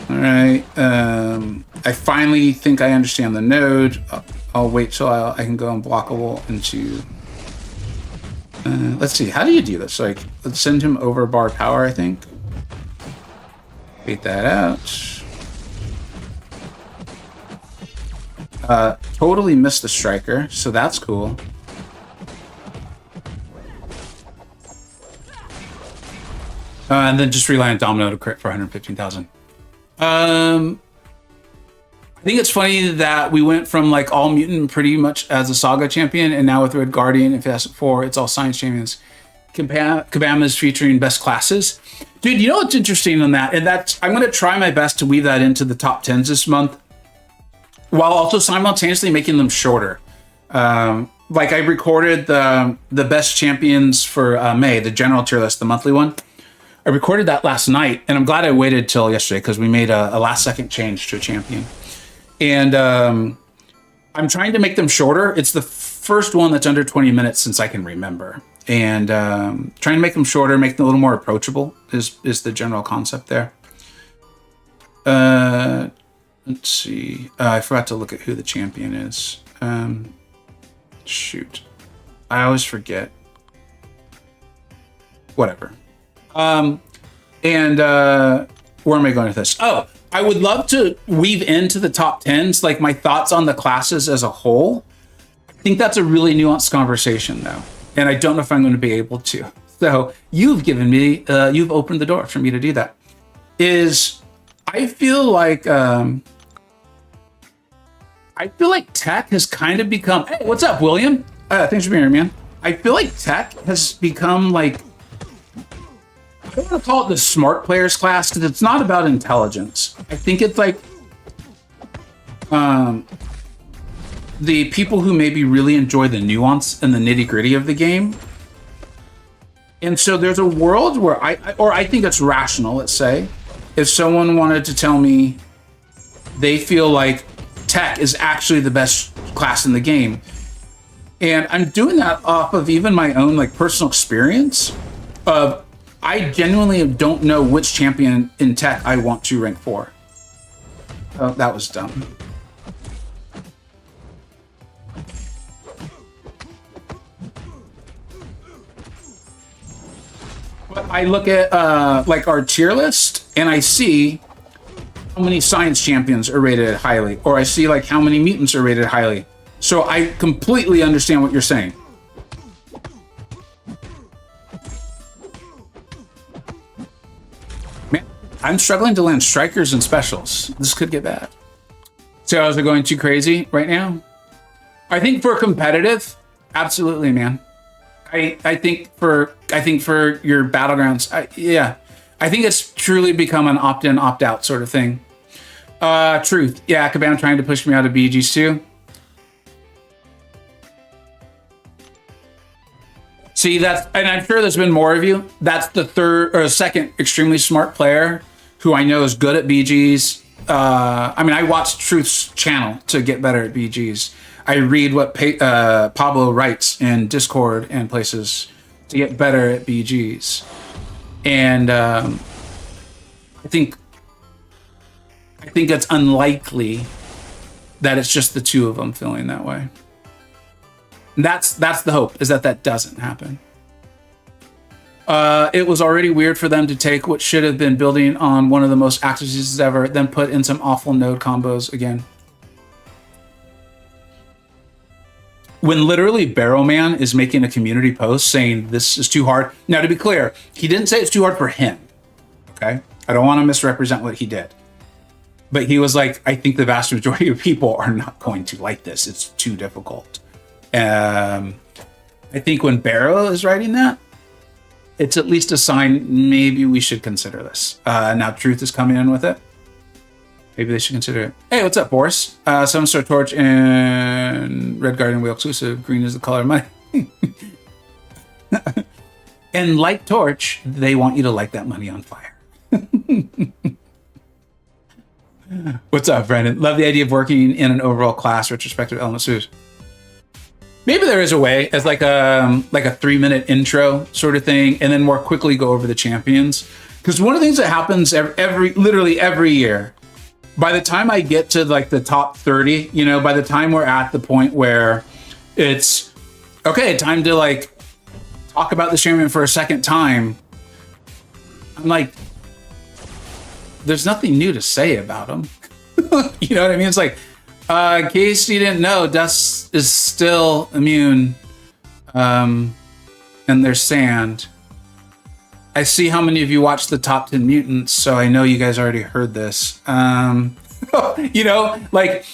All right. I finally think I understand the node. I'll wait till I can go unblockable into. Let's see. How do you do this? Like, let's send him over bar power, I think. Wait that out. Totally missed the striker, so that's cool. And then just rely on Domino to crit for 115,000. I think it's funny that we went from like all mutant pretty much as a Saga champion, and now with Red Guardian and Fantastic Four, it's all Science champions. Kabam is featuring best classes. Dude, you know what's interesting on that? And that's, I'm going to try my best to weave that into the top 10s this month, while also simultaneously making them shorter. Like I recorded the best champions for May, the general tier list, the monthly one. I recorded that last night, and I'm glad I waited till yesterday because we made a last second change to a champion. And I'm trying to make them shorter. It's the first one that's under 20 minutes since I can remember. And trying to make them shorter, make them a little more approachable is the general concept there. Let's see. I forgot to look at who the champion is. Shoot. I always forget. Whatever. Where am I going with this? Oh, I would love to weave into the top 10s, like my thoughts on the classes as a whole. I think that's a really nuanced conversation, though. And I don't know if I'm going to be able to. So you've given me, you've opened the door for me to do that. I feel like tech has kind of become. Hey, what's up, William? Thanks for being here, man. I feel like tech has become like. I don't want to call it the smart players class because it's not about intelligence. I think it's like the people who maybe really enjoy the nuance and the nitty gritty of the game. And so there's a world where I think it's rational. Let's say if someone wanted to tell me they feel like tech is actually the best class in the game, and I'm doing that off of even my own like personal experience of. I genuinely don't know which champion in tech I want to rank for. Oh, that was dumb. But I look at like our tier list and I see how many science champions are rated highly, or I see like how many mutants are rated highly. So I completely understand what you're saying. I'm struggling to land strikers and specials. This could get bad. So is it going too crazy right now? I think for competitive, absolutely, man. I think for your battlegrounds, yeah. I think it's truly become an opt-in, opt-out sort of thing. Truth. Yeah, Kabam trying to push me out of BGs too. See, that's, and I'm sure there's been more of you. That's the third or second extremely smart player who I know is good at BGs. I mean, I watch Truth's channel to get better at BGs. I read what Pablo writes in Discord and places to get better at BGs. And I think it's unlikely that it's just the two of them feeling that way. And that's the hope, is that doesn't happen. It was already weird for them to take what should have been building on one of the most active seasons ever, then put in some awful node combos again. When literally Barrowman is making a community post saying this is too hard. Now, to be clear, he didn't say it's too hard for him. Okay? I don't want to misrepresent what he did. But he was like, I think the vast majority of people are not going to like this. It's too difficult. I think when Barrow is writing that, it's at least a sign maybe we should consider this. Now Truth is coming in with it. Maybe they should consider it. Hey, what's up, Boris? 7-star Torch and Red Guardian Wheel exclusive. Green is the color of money. And like Torch, they want you to light that money on fire. What's up, Brandon? Love the idea of working in an overall class retrospective element suit. Maybe there is a way as like a 3-minute intro sort of thing, and then more quickly go over the champions. Because one of the things that happens literally every year, by the time I get to like the top 30, you know, by the time we're at the point where it's okay, time to like talk about the champion for a second time, I'm like, there's nothing new to say about him. You know what I mean? It's like, in case you didn't know, Dust is still immune. And there's sand. I see how many of you watched the top 10 mutants, so I know you guys already heard this. You know, like,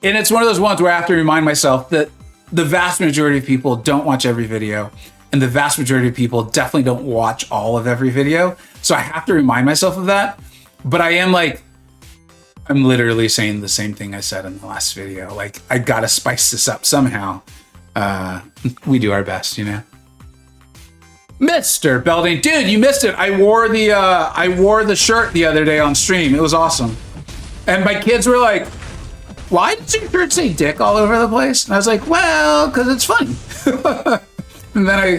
and it's one of those ones where I have to remind myself that the vast majority of people don't watch every video, and the vast majority of people definitely don't watch all of every video. So I have to remind myself of that. But I am like, I'm literally saying the same thing I said in the last video. Like, I gotta spice this up somehow. We do our best, you know. Mr. Belding, dude, you missed it. I wore the shirt the other day on stream. It was awesome. And my kids were like, why does your shirt say dick all over the place? And I was like, well, because it's funny. And then I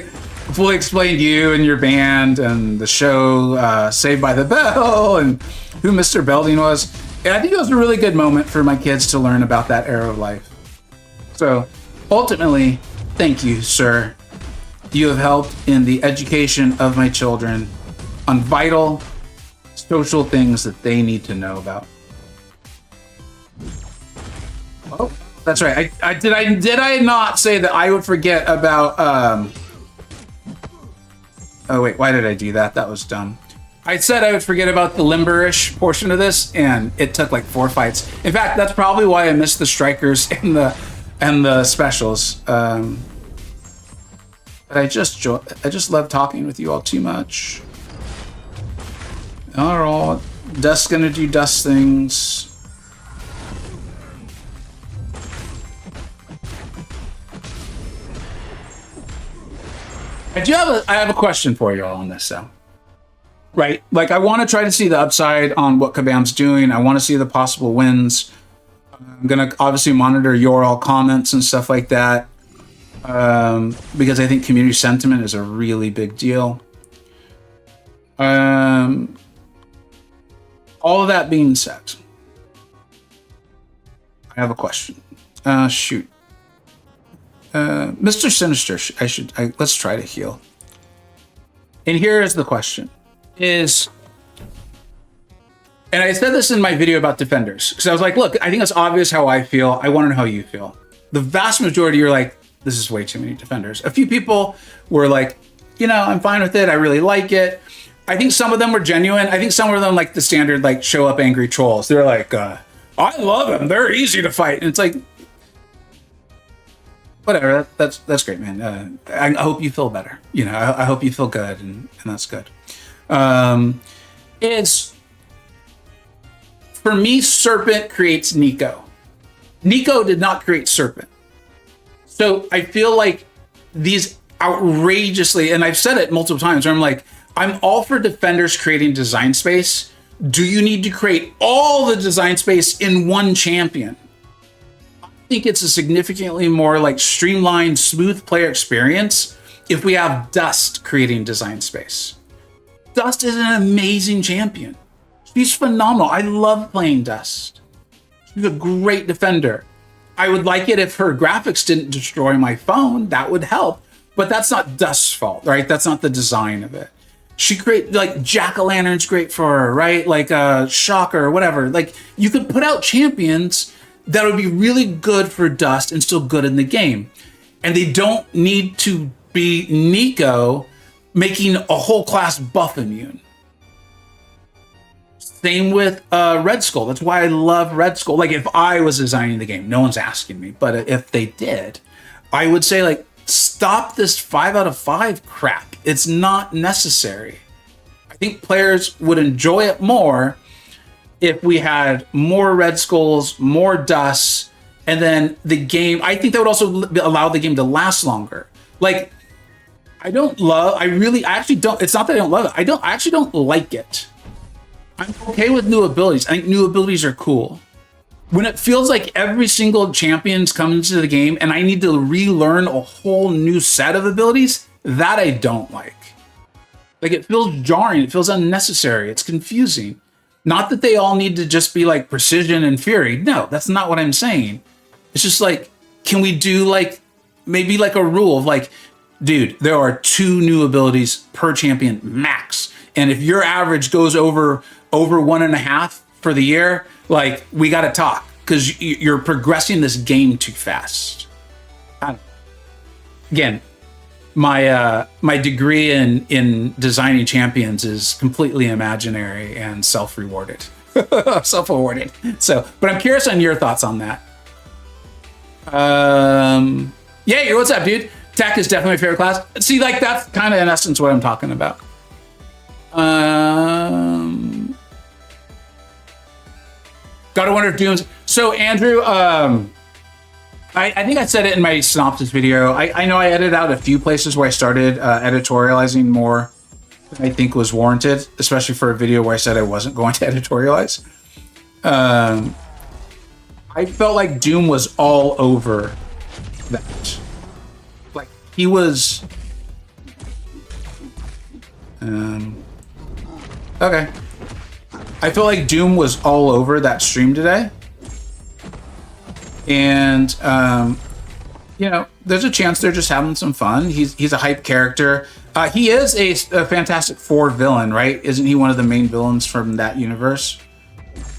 fully explained you and your band and the show Saved by the Bell and who Mr. Belding was. And I think it was a really good moment for my kids to learn about that era of life. So ultimately, thank you, sir. You have helped in the education of my children on vital social things that they need to know about. Oh, that's right. Did I not say that I would forget about oh wait, why did I do that? That was dumb. I said I would forget about the limberish portion of this, and it took like 4 fights. In fact, that's probably why I missed the strikers and the specials. But I just love talking with you all too much. All right, Dust's gonna do Dust things. I have a question for you all on this, though. Right, like I want to try to see the upside on what Kabam's doing. I want to see the possible wins. I'm gonna obviously monitor your all comments and stuff like that. Because I think community sentiment is a really big deal. All of that being said, I have a question. Shoot. Mr. Sinister, let's try to heal. And here is the question. And I said this in my video about defenders, because I was like, look, I think it's obvious how I feel. I want to know how you feel. The vast majority are like, this is way too many defenders. A few people were like, you know, I'm fine with it. I really like it. I think some of them were genuine. I think some of them like the standard, like show up angry trolls. They're like, I love them. They're easy to fight. And it's like, whatever. That's great, man. I hope you feel better. You know, I hope you feel good, and that's good. It's for me, Serpent creates Nico. Nico did not create Serpent. So I feel like these outrageously, and I've said it multiple times, where I'm like, I'm all for defenders creating design space. Do you need to create all the design space in one champion? I think it's a significantly more like streamlined, smooth player experience if we have Dust creating design space. Dust is an amazing champion. She's phenomenal. I love playing Dust. She's a great defender. I would like it if her graphics didn't destroy my phone. That would help. But that's not Dust's fault, right? That's not the design of it. She create like Jack-o'-lantern's great for her, right? Like Shocker or whatever. Like you could put out champions that would be really good for Dust and still good in the game. And they don't need to be Nico making a whole class buff immune. Same with Red Skull. That's why I love Red Skull. Like if I was designing the game, no one's asking me, but if they did, I would say like, stop this 5 out of 5 crap. It's not necessary. I think players would enjoy it more if we had more Red Skulls, more Dusts, and then the game, I think that would also allow the game to last longer. Like, I actually don't, it's not that I don't love it. I actually don't like it. I'm okay with new abilities. I think new abilities are cool. When it feels like every single champion's coming into the game and I need to relearn a whole new set of abilities, that I don't like. Like it feels jarring, it feels unnecessary, it's confusing. Not that they all need to just be like precision and fury. No, that's not what I'm saying. It's just like, can we do like, maybe like a rule of like, dude, there are 2 new abilities per champion max. And if your average goes over 1.5 for the year, like we got to talk because you're progressing this game too fast. Again, my degree in designing champions is completely imaginary and self-rewarded. Self-awarded. So, but I'm curious on your thoughts on that. Yeah, what's up, dude? Tech is definitely my favorite class. See, like that's kind of in essence what I'm talking about. Gotta wonder if Doom's. So Andrew, I think I said it in my synopsis video. I know I edited out a few places where I started editorializing more than I think was warranted, especially for a video where I said I wasn't going to editorialize. I felt like Doom was all over that. Like he was. Okay. I feel like Doom was all over that stream today. And, you know, there's a chance they're just having some fun. He's a hype character. He is a Fantastic Four villain, right? Isn't he one of the main villains from that universe?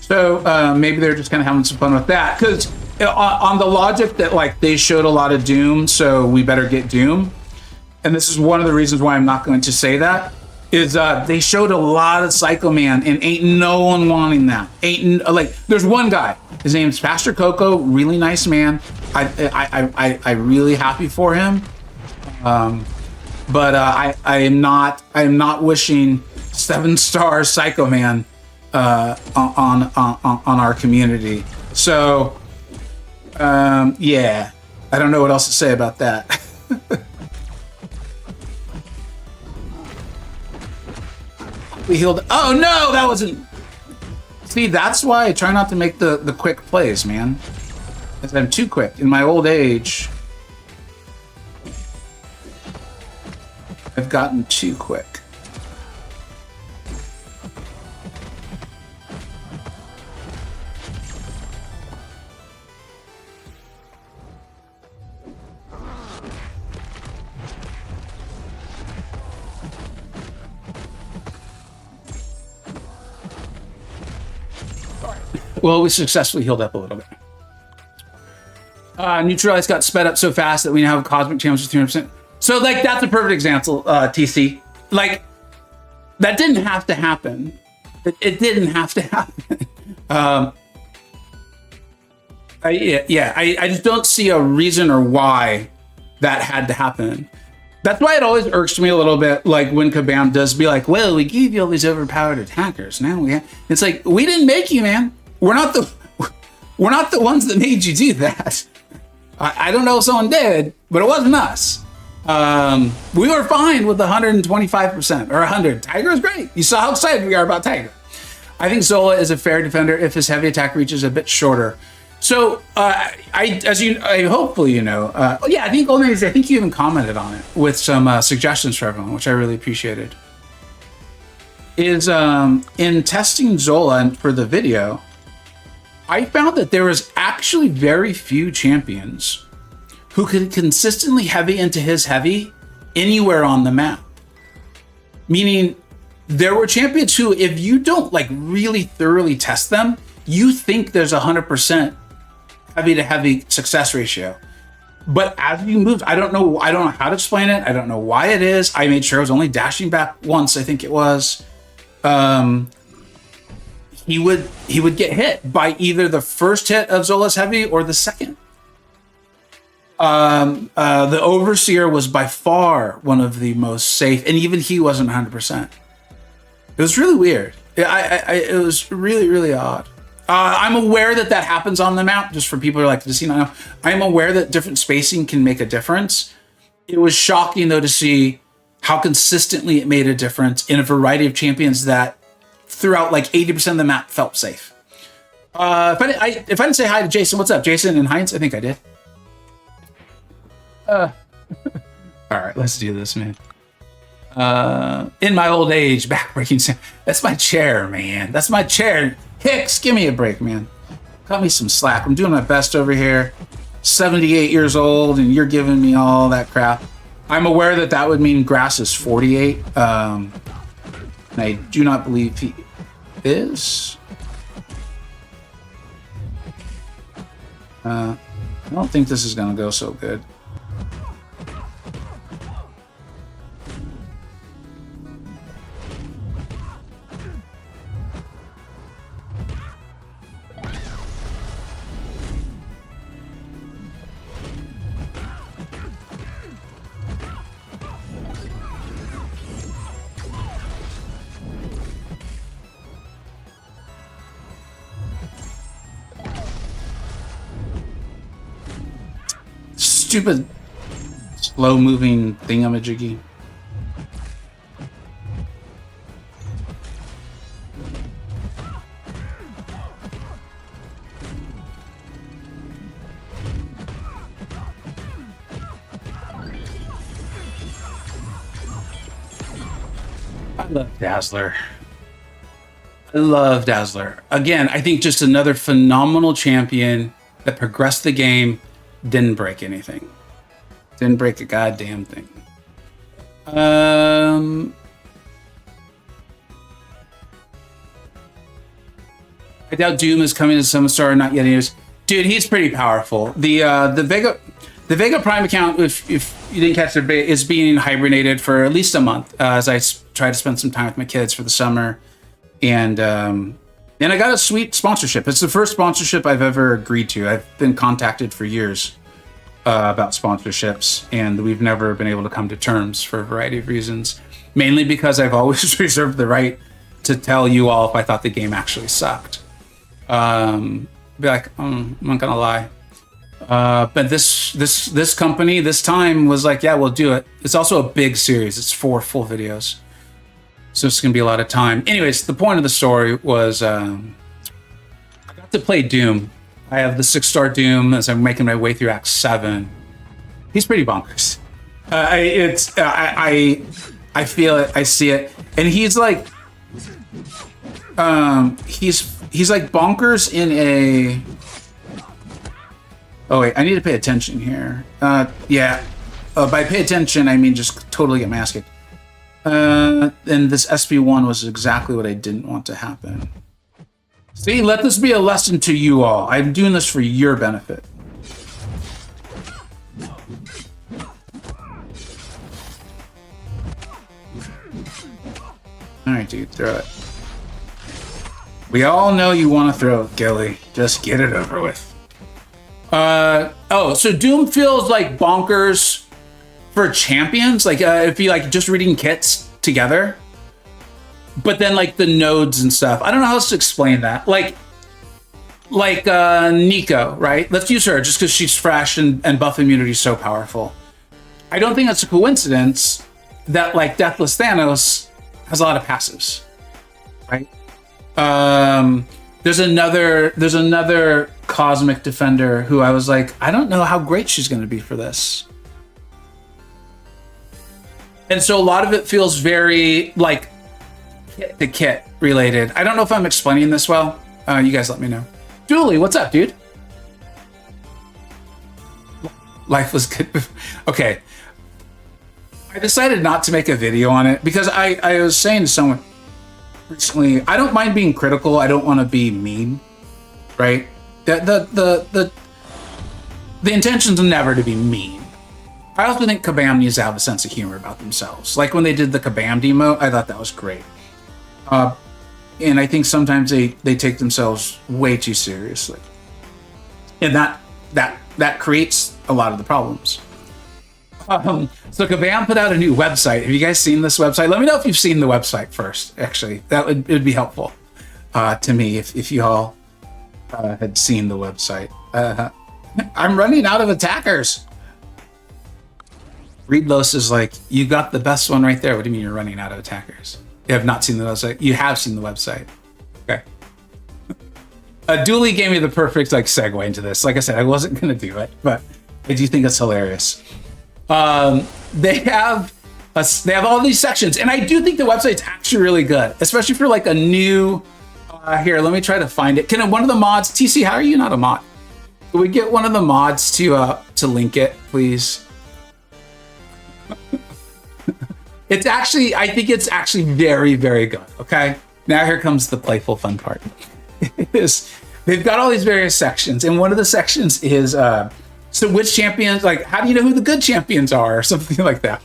So maybe they're just kind of having some fun with that. Because on the logic that, like, they showed a lot of Doom, so we better get Doom. And this is one of the reasons why I'm not going to say that. Is they showed a lot of Psycho Man and ain't no one wanting that. Like there's one guy, his name's Pastor Coco, really nice man. I really happy for him. But I am not wishing 7-star Psycho Man on our community. So yeah, I don't know what else to say about that. We healed. Oh no, that wasn't. See, that's why I try not to make the quick plays, man. Because I'm too quick. In my old age, I've gotten too quick. Well, we successfully healed up a little bit. Neutralize got sped up so fast that we now have cosmic challenge with 300%. So, like, that's a perfect example, TC. Like, that didn't have to happen. It didn't have to happen. I just don't see a reason or why that had to happen. That's why it always irks me a little bit, like when Kabam does be like, well, we gave you all these overpowered attackers. Now we have... It's like, we didn't make you, man. We're not the ones that made you do that. I don't know if someone did, but it wasn't us. We were fine with 125% or 100. Tiger is great. You saw how excited we are about Tiger. I think Zola is a fair defender if his heavy attack reach is a bit shorter. So, hopefully you know, yeah, I think I think you even commented on it with some suggestions for everyone, which I really appreciated. Is in testing Zola for the video, I found that there was actually very few champions who could consistently heavy into his heavy anywhere on the map. Meaning, there were champions who, if you don't like really thoroughly test them, you think there's 100% heavy to heavy success ratio. But as you moved, I don't know how to explain it. I don't know why it is. I made sure I was only dashing back once, I think it was. He would get hit by either the first hit of Zola's heavy or the second. The Overseer was by far one of the most safe, and even he wasn't 100%. It was really weird. It was really, really odd. I'm aware that happens on the map, just for people who like to see. Now, I'm aware that different spacing can make a difference. It was shocking, though, to see how consistently it made a difference in a variety of champions that throughout like 80% of the map felt safe. If I didn't say hi to Jason, what's up, Jason and Heinz? I think I did. All right, let's do this, man. In my old age, backbreaking sound. That's my chair, man. That's my chair. Hicks, give me a break, man. Cut me some slack. I'm doing my best over here. 78 years old, and you're giving me all that crap. I'm aware that would mean Grass is 48. And I do not believe he is. I don't think this is going to go so good. Stupid slow-moving thingamajiggy. I love Dazzler. I love Dazzler. Again, I think just another phenomenal champion that progressed the game. Didn't break anything. Didn't break a goddamn thing. I doubt Doom is coming to Summonstar, not yet. Dude, he's pretty powerful. The Vega Prime account, if you didn't catch it, is being hibernated for at least a month as I try to spend some time with my kids for the summer, and I got a sweet sponsorship. It's the first sponsorship I've ever agreed to. I've been contacted for years about sponsorships, and we've never been able to come to terms for a variety of reasons. Mainly because I've always reserved the right to tell you all if I thought the game actually sucked. Be like, I'm not gonna lie. But this company this time was like, yeah, we'll do it. It's also a big series. It's 4 full videos. So it's going to be a lot of time. Anyways, the point of the story was I got to play Doom. I have the 6-star Doom as I'm making my way through Act 7. He's pretty bonkers. I feel it. I see it. And he's like, he's like bonkers in a... Oh, wait, I need to pay attention here. Yeah. By pay attention, I mean just totally get my ass kicked. And this SB1 was exactly what I didn't want to happen. See, let this be a lesson to you all. I'm doing this for your benefit. Alright, dude, throw it. We all know you want to throw it, Gilly. Just get it over with. Oh, so Doom feels like bonkers for champions, like if you like just reading kits together, but then like the nodes and stuff. I don't know how else to explain that. Like Nico, right? Let's use her just because she's fresh and buff immunity is so powerful. I don't think it's a coincidence that like Deathless Thanos has a lot of passives, right? There's another Cosmic Defender who I was like, I don't know how great she's going to be for this. And so a lot of it feels very like kit to kit related. I don't know if I'm explaining this well. You guys let me know. Julie, what's up, dude? Life was good. Okay. I decided not to make a video on it because I was saying to someone recently, I don't mind being critical. I don't want to be mean, right? The intention's never to be mean. I also think Kabam needs to have a sense of humor about themselves. Like when they did the Kabam demo, I thought that was great. And I think sometimes they take themselves way too seriously. And that creates a lot of the problems. So Kabam put out a new website. Have you guys seen this website? Let me know if you've seen the website first, actually. It'd be helpful to me if you all had seen the website. I'm running out of attackers. Reedlos is like, you got the best one right there. What do you mean you're running out of attackers? You have not seen the website. You have seen the website. Okay. Dooley gave me the perfect like segue into this. Like I said, I wasn't going to do it, but I do think it's hilarious. They have all these sections, and I do think the website's actually really good, especially for like a new. Here, let me try to find it. Can one of the mods, TC? How are you not a mod? Can we get one of the mods to link it, please? It's actually, I think it's actually very, very good. Okay, now here comes the playful fun part. They've got all these various sections, and one of the sections is so which champions, like, how do you know who the good champions are, or something like that.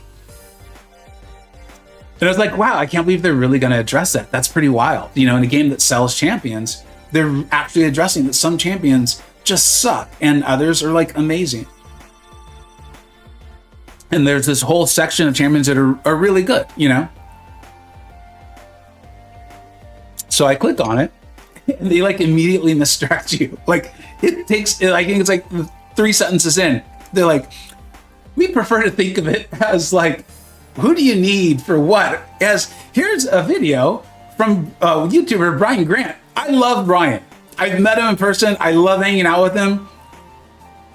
And I was like, wow, I can't believe they're really going to address that. That's pretty wild. You know, in a game that sells champions, they're actually addressing that some champions just suck and others are like amazing. And there's this whole section of champions that are really good, you know? So I click on it and they like immediately misdirect you. Like it takes, I think it's like 3 sentences in. They're like, we prefer to think of it as like, who do you need for what? As here's a video from YouTuber Brian Grant. I love Brian. I've met him in person. I love hanging out with him.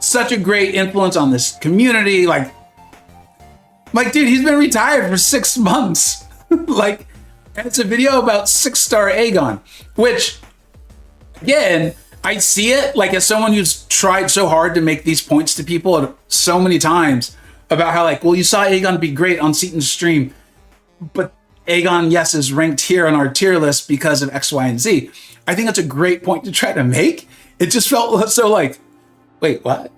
Such a great influence on this community. Like, dude, he's been retired for 6 months. Like, and it's a video about 6-star Aegon, which, again, I see it like as someone who's tried so hard to make these points to people so many times about how, like, well, you saw Aegon be great on Seaton's stream, but Aegon, yes, is ranked here on our tier list because of X, Y, and Z. I think that's a great point to try to make. It just felt so like, wait, what?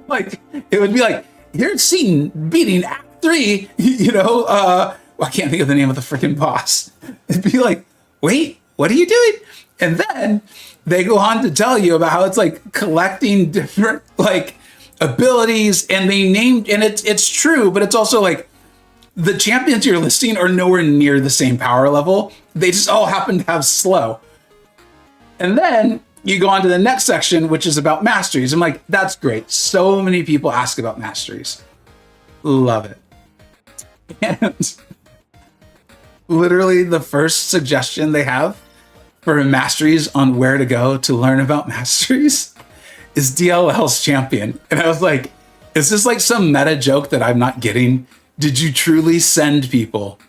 Like, it would be like, here's Seaton beating Act 3, you know, I can't think of the name of the freaking boss. It'd be like, wait, what are you doing? And then they go on to tell you about how it's like collecting different like abilities, and they named, and it's true, but it's also like the champions you're listing are nowhere near the same power level. They just all happen to have slow. And then you go on to the next section, which is about masteries. I'm like, that's great. So many people ask about masteries. Love it. And literally the first suggestion they have for masteries on where to go to learn about masteries is DLL's champion. And I was like, is this like some meta joke that I'm not getting? Did you truly send people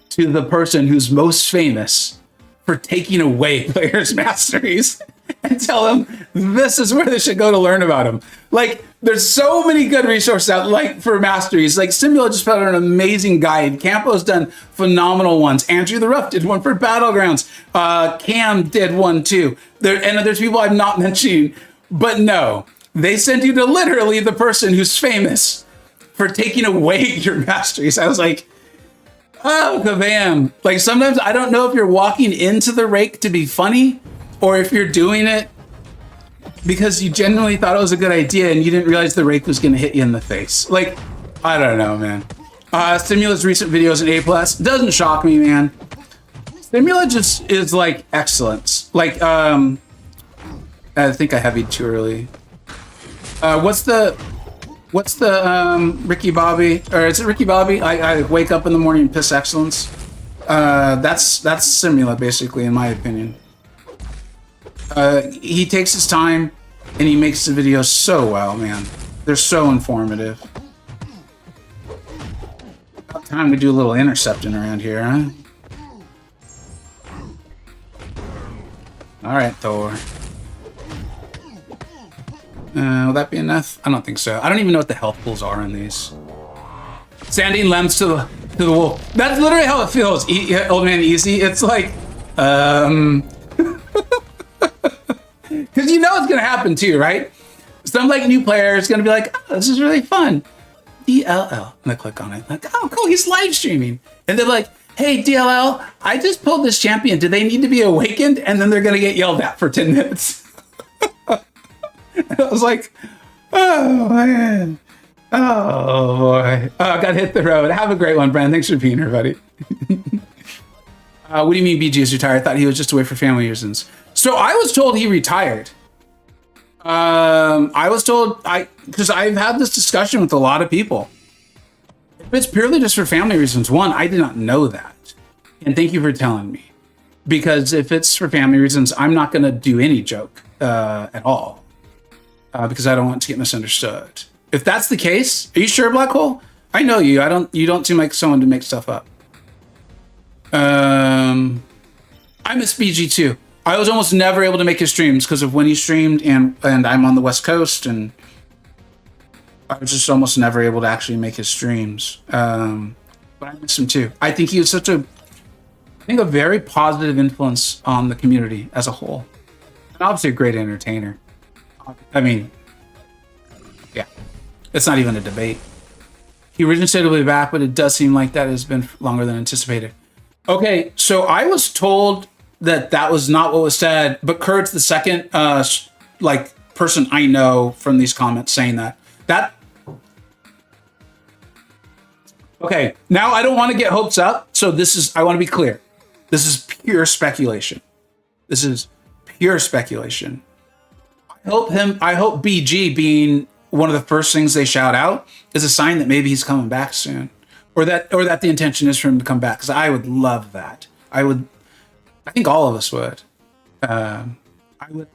to the person who's most famous for taking away players' masteries and tell them this is where they should go to learn about them? Like, there's so many good resources out like for masteries. Like Simula just put out an amazing guide. Campo's done phenomenal ones. Andrew the Rough did one for Battlegrounds. Cam did one too. And there's people I'm not mentioning, but no, they send you to literally the person who's famous for taking away your masteries. I was like, oh, kabam. Like sometimes I don't know if you're walking into the rake to be funny or if you're doing it because you genuinely thought it was a good idea and you didn't realize the rake was going to hit you in the face. Like, I don't know, man. Stimula's recent videos in A+ doesn't shock me, man. Stimula just is like excellence. Like, I think I heavied too early. What's the What's the Ricky Bobby, or is it Ricky Bobby? I wake up in the morning and piss excellence. That's Simula basically, in my opinion. He takes his time and he makes the videos so well, man. They're so informative. About time we do a little intercepting around here, huh? All right, Thor. Will that be enough? I don't think so. I don't even know what the health pools are in these. Sanding lems to the wolf. That's literally how it feels. Old man easy. It's like, because you know it's gonna happen too, right? Some like new player is gonna be like, oh, this is really fun. DLL. And I click on it. Like, oh, cool. He's live streaming, and they're like, hey, DLL, I just pulled this champion. Do they need to be awakened? And then they're gonna get yelled at for 10 minutes. I was like, oh man, oh boy, oh, I got hit the road. Have a great one, Brandon. Thanks for being here, buddy. What do you mean BG is retired? I thought he was just away for family reasons. So I was told he retired. I was told because I've had this discussion with a lot of people. If it's purely just for family reasons, one, I did not know that, and thank you for telling me. Because if it's for family reasons, I'm not going to do any joke at all. Because I don't want to get misunderstood. If that's the case, are you sure, Black Hole? I know you. You don't seem like someone to make stuff up. I miss BG too. I was almost never able to make his streams because of when he streamed, and I'm on the West Coast, and I was just almost never able to actually make his streams. But I miss him too. I think he was a very positive influence on the community as a whole, and obviously a great entertainer. I mean, yeah, it's not even a debate. He originally said he'll be back, but it does seem like that has been longer than anticipated. Okay, so I was told that was not what was said, but Kurt's the second person I know from these comments saying that. Okay, now I don't want to get hopes up, so I want to be clear. This is pure speculation. I hope BG being one of the first things they shout out is a sign that maybe he's coming back soon, or that the intention is for him to come back. Because I would love that. I think all of us would. I would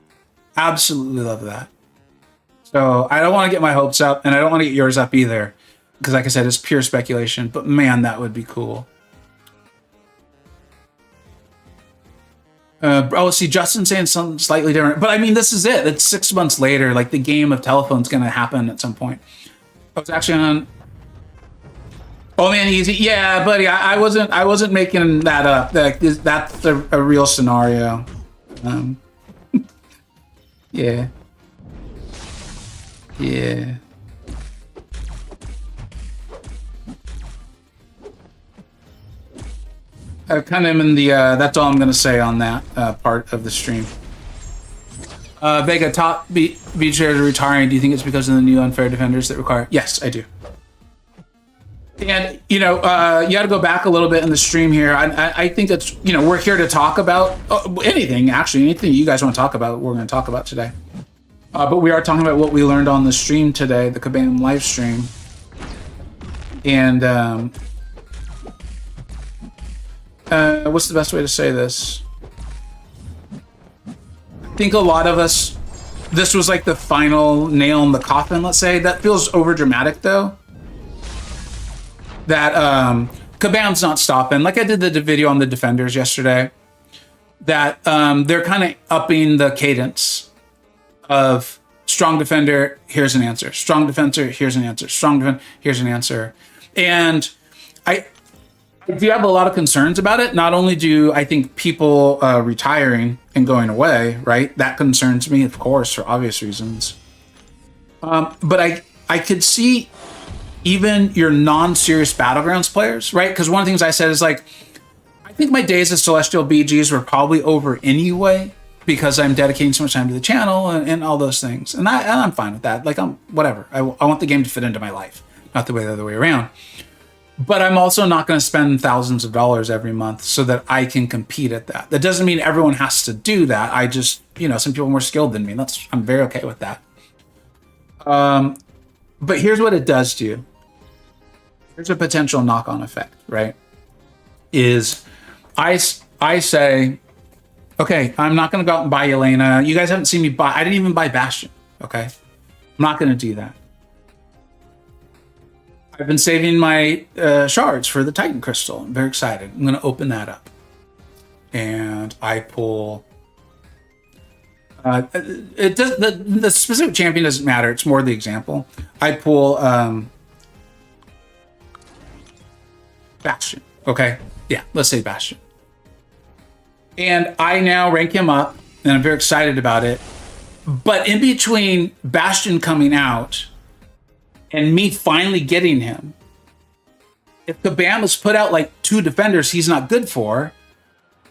absolutely love that. So I don't want to get my hopes up, and I don't want to get yours up either, because like I said, it's pure speculation. But man, that would be cool. See, Justin saying something slightly different, but I mean, this is it. It's 6 months later. Like the game of telephone's going to happen at some point. I was actually on. Oh man, easy. Yeah, buddy. I wasn't making that up. That's a real scenario. Yeah. Yeah. I kind of am in the, that's all I'm going to say on that part of the stream. Vega, top beach are retiring. Do you think it's because of the new unfair defenders that require? Yes, I do. And, you got to go back a little bit in the stream here. I think it's, we're here to talk about anything you guys want to talk about, we're going to talk about today. But we are talking about what we learned on the stream today, the Kabam live stream. And, what's the best way to say this? I think a lot of us, this was like the final nail in the coffin, let's say. That feels over dramatic though. That Kabam's not stopping. Like I did the video on the defenders yesterday. That they're kind of upping the cadence of strong defender, here's an answer. Strong defender, here's an answer. Strong defender, here's an answer. And I do have a lot of concerns about it. Not only do I think people retiring and going away, right? That concerns me, of course, for obvious reasons. But I could see even your non-serious Battlegrounds players, right? Because one of the things I said is like, I think my days as Celestial BGs were probably over anyway, because I'm dedicating so much time to the channel and all those things. And I'm fine with that. Like, whatever. I want the game to fit into my life, not the other way around. But I'm also not going to spend thousands of dollars every month so that I can compete at that. That doesn't mean everyone has to do that. I just, some people are more skilled than me. I'm very okay with that. But here's what it does to you. Here's a potential knock-on effect, right? Is I say, okay, I'm not going to go out and buy Elena. You guys haven't seen me buy. I didn't even buy Bastion. Okay, I'm not going to do that. I've been saving my shards for the Titan Crystal. I'm very excited. I'm going to open that up, and I pull. It does the specific champion doesn't matter. It's more the example. I pull Bastion. Okay, yeah, let's say Bastion. And I now rank him up, and I'm very excited about it. But in between Bastion coming out and me finally getting him, if Kabam has put out like 2 defenders he's not good for,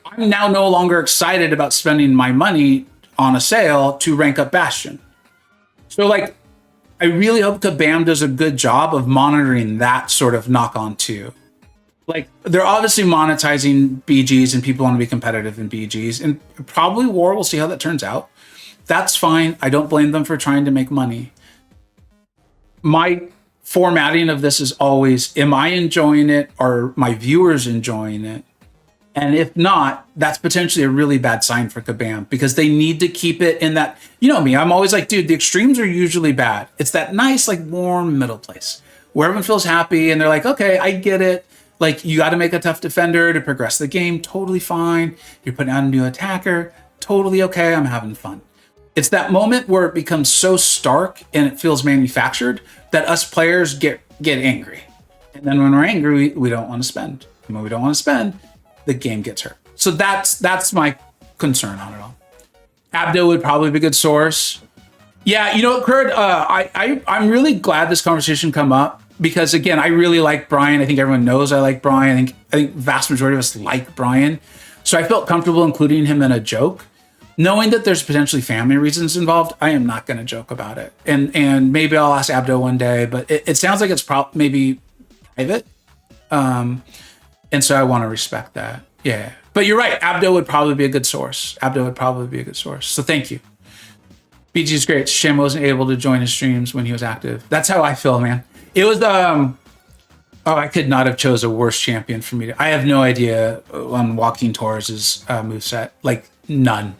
I'm now no longer excited about spending my money on a sale to rank up Bastion. So like, I really hope Kabam does a good job of monitoring that sort of knock-on too. Like, they're obviously monetizing BGs and people want to be competitive in BGs, and probably War, we'll see how that turns out. That's fine. I don't blame them for trying to make money. My formatting of this is always, am I enjoying it? Are my viewers enjoying it? And if not, that's potentially a really bad sign for Kabam, because they need to keep it in that, you know me, I'm always like, dude, the extremes are usually bad. It's that nice, like warm middle place where everyone feels happy and they're like, okay, I get it. Like, you got to make a tough defender to progress the game. Totally fine. You're putting out a new attacker. Totally okay. I'm having fun. It's that moment where it becomes so stark and it feels manufactured that us players get angry. And then when we're angry, we don't want to spend. And when we don't want to spend, the game gets hurt. So that's my concern on it all. Abdo would probably be a good source. Yeah, you know what, Kurt? I'm really glad this conversation come up. Because again, I really like Brian. I think everyone knows I like Brian. I think vast majority of us like Brian. So I felt comfortable including him in a joke. Knowing that there's potentially family reasons involved, I am not going to joke about it. And maybe I'll ask Abdo one day, but it sounds like it's maybe private. And so I want to respect that. Yeah. But you're right. Abdo would probably be a good source. So thank you. BG's great. Shim wasn't able to join his streams when he was active. That's how I feel, man. It was I could not have chose a worse champion for me. I have no idea on Joaquin Torres's moveset. Like, none.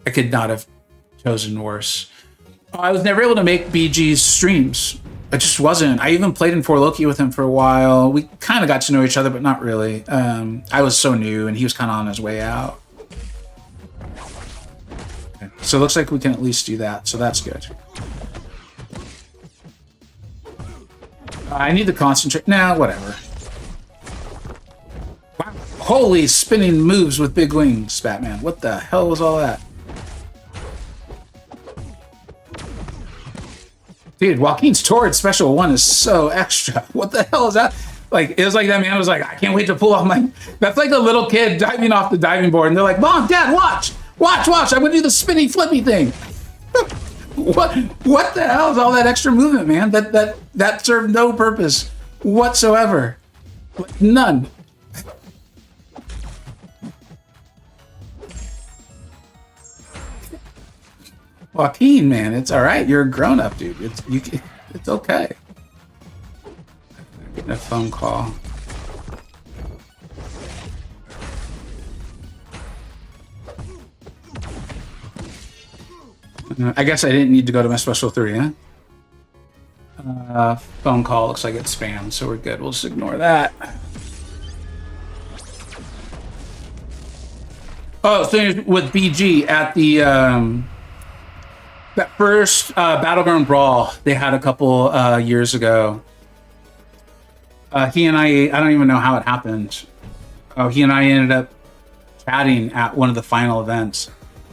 I could not have chosen worse. I was never able to make BG's streams. I just wasn't. I even played in 4 Loki with him for a while. We kind of got to know each other, but not really. I was so new, and he was kind of on his way out. Okay. So it looks like we can at least do that, so that's good. I need to concentrate. Nah, whatever. Wow. Holy spinning moves with big wings, Batman. What the hell was all that? Dude, Joaquin's Torrid Special 1 is so extra. What the hell is that? Like, it was like that man was like, I can't wait to pull off my... That's like a little kid diving off the diving board, and they're like, Mom, Dad, watch! Watch! I'm gonna do the spinny flippy thing. What the hell is all that extra movement, man? That served no purpose whatsoever. None. Joaquin, man, it's all right. You're a grown-up, dude. It's okay. Getting a phone call. I guess I didn't need to go to my special 3, huh? Phone call looks like it's spam, so we're good. We'll just ignore that. Oh, thing with BG at the that first Battleground Brawl they had a couple years ago. He and I don't even know how it happened. He and I ended up chatting at one of the final events.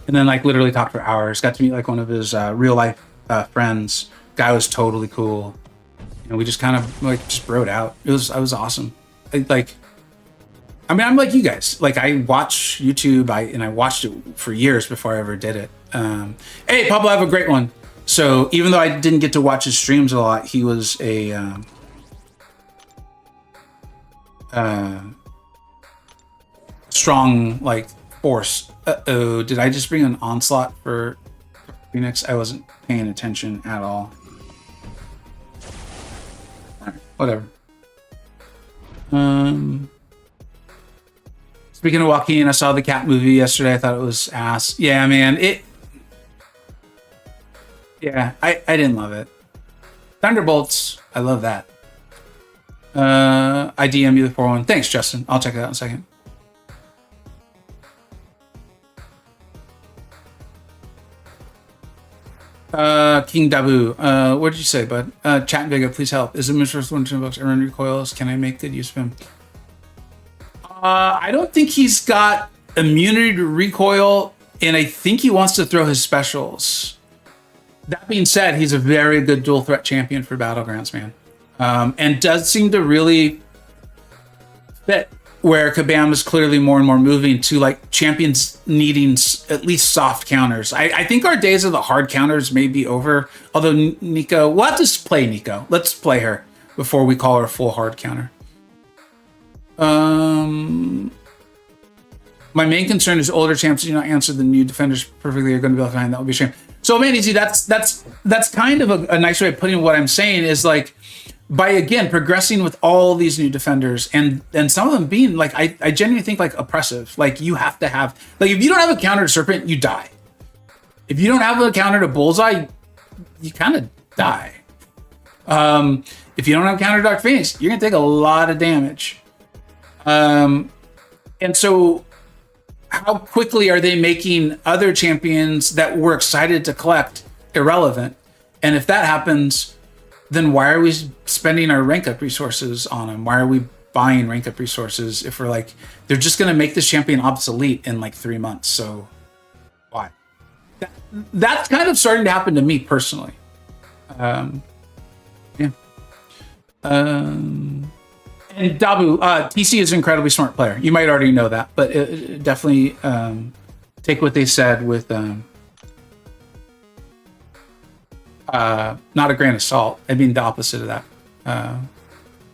And then, like, literally talked for hours. Got to meet, like, one of his real-life friends. Guy was totally cool. You know, we just kind of, like, just broed out. I was awesome. I'm like you guys. Like, I watch YouTube, and I watched it for years before I ever did it. Hey, Pablo, have a great one. So, even though I didn't get to watch his streams a lot, he was a... strong, like, force. Uh-oh, did I just bring an onslaught for Phoenix? I wasn't paying attention at all. whatever. Speaking of Joaquin, I saw the cat movie yesterday. I thought it was ass. Yeah, man. Yeah, I didn't love it. Thunderbolts, I love that. I DM you the 4-1. Thanks, Justin. I'll check it out in a second. King Dabu, what did you say, bud? Chat and Vega, please help. Is the Mistress $1 bucks everyone recoils? Can I make good use of him? I don't think he's got immunity to recoil, and I think he wants to throw his specials. That being said, he's a very good dual threat champion for Battlegrounds, man. And does seem to really fit where Kabam is clearly more and more moving to like champions needing at least soft counters. I think our days of the hard counters may be over. Although Nico, we'll have to play Nico. Let's play her before we call her a full hard counter. My main concern is older champs do not answer the new defenders perfectly are going to be left behind. That would be a shame. So man, easy. That's kind of a nice way of putting what I'm saying is like, by again progressing with all these new defenders and some of them being like I genuinely think like oppressive. Like you have to have like if you don't have a counter to Serpent, you die. If you don't have a counter to Bullseye, you kind of die. If you don't have a counter to Dark Phoenix, you're gonna take a lot of damage. And so how quickly are they making other champions that we're excited to collect irrelevant? And if that happens, then why are we spending our rank up resources on them? Why are we buying rank up resources if we're like, they're just going to make this champion obsolete in like 3 months? So why? That's kind of starting to happen to me personally. Yeah. And Dabu, TC is an incredibly smart player. You might already know that, but definitely take what they said with not a grain of salt. I mean the opposite of that.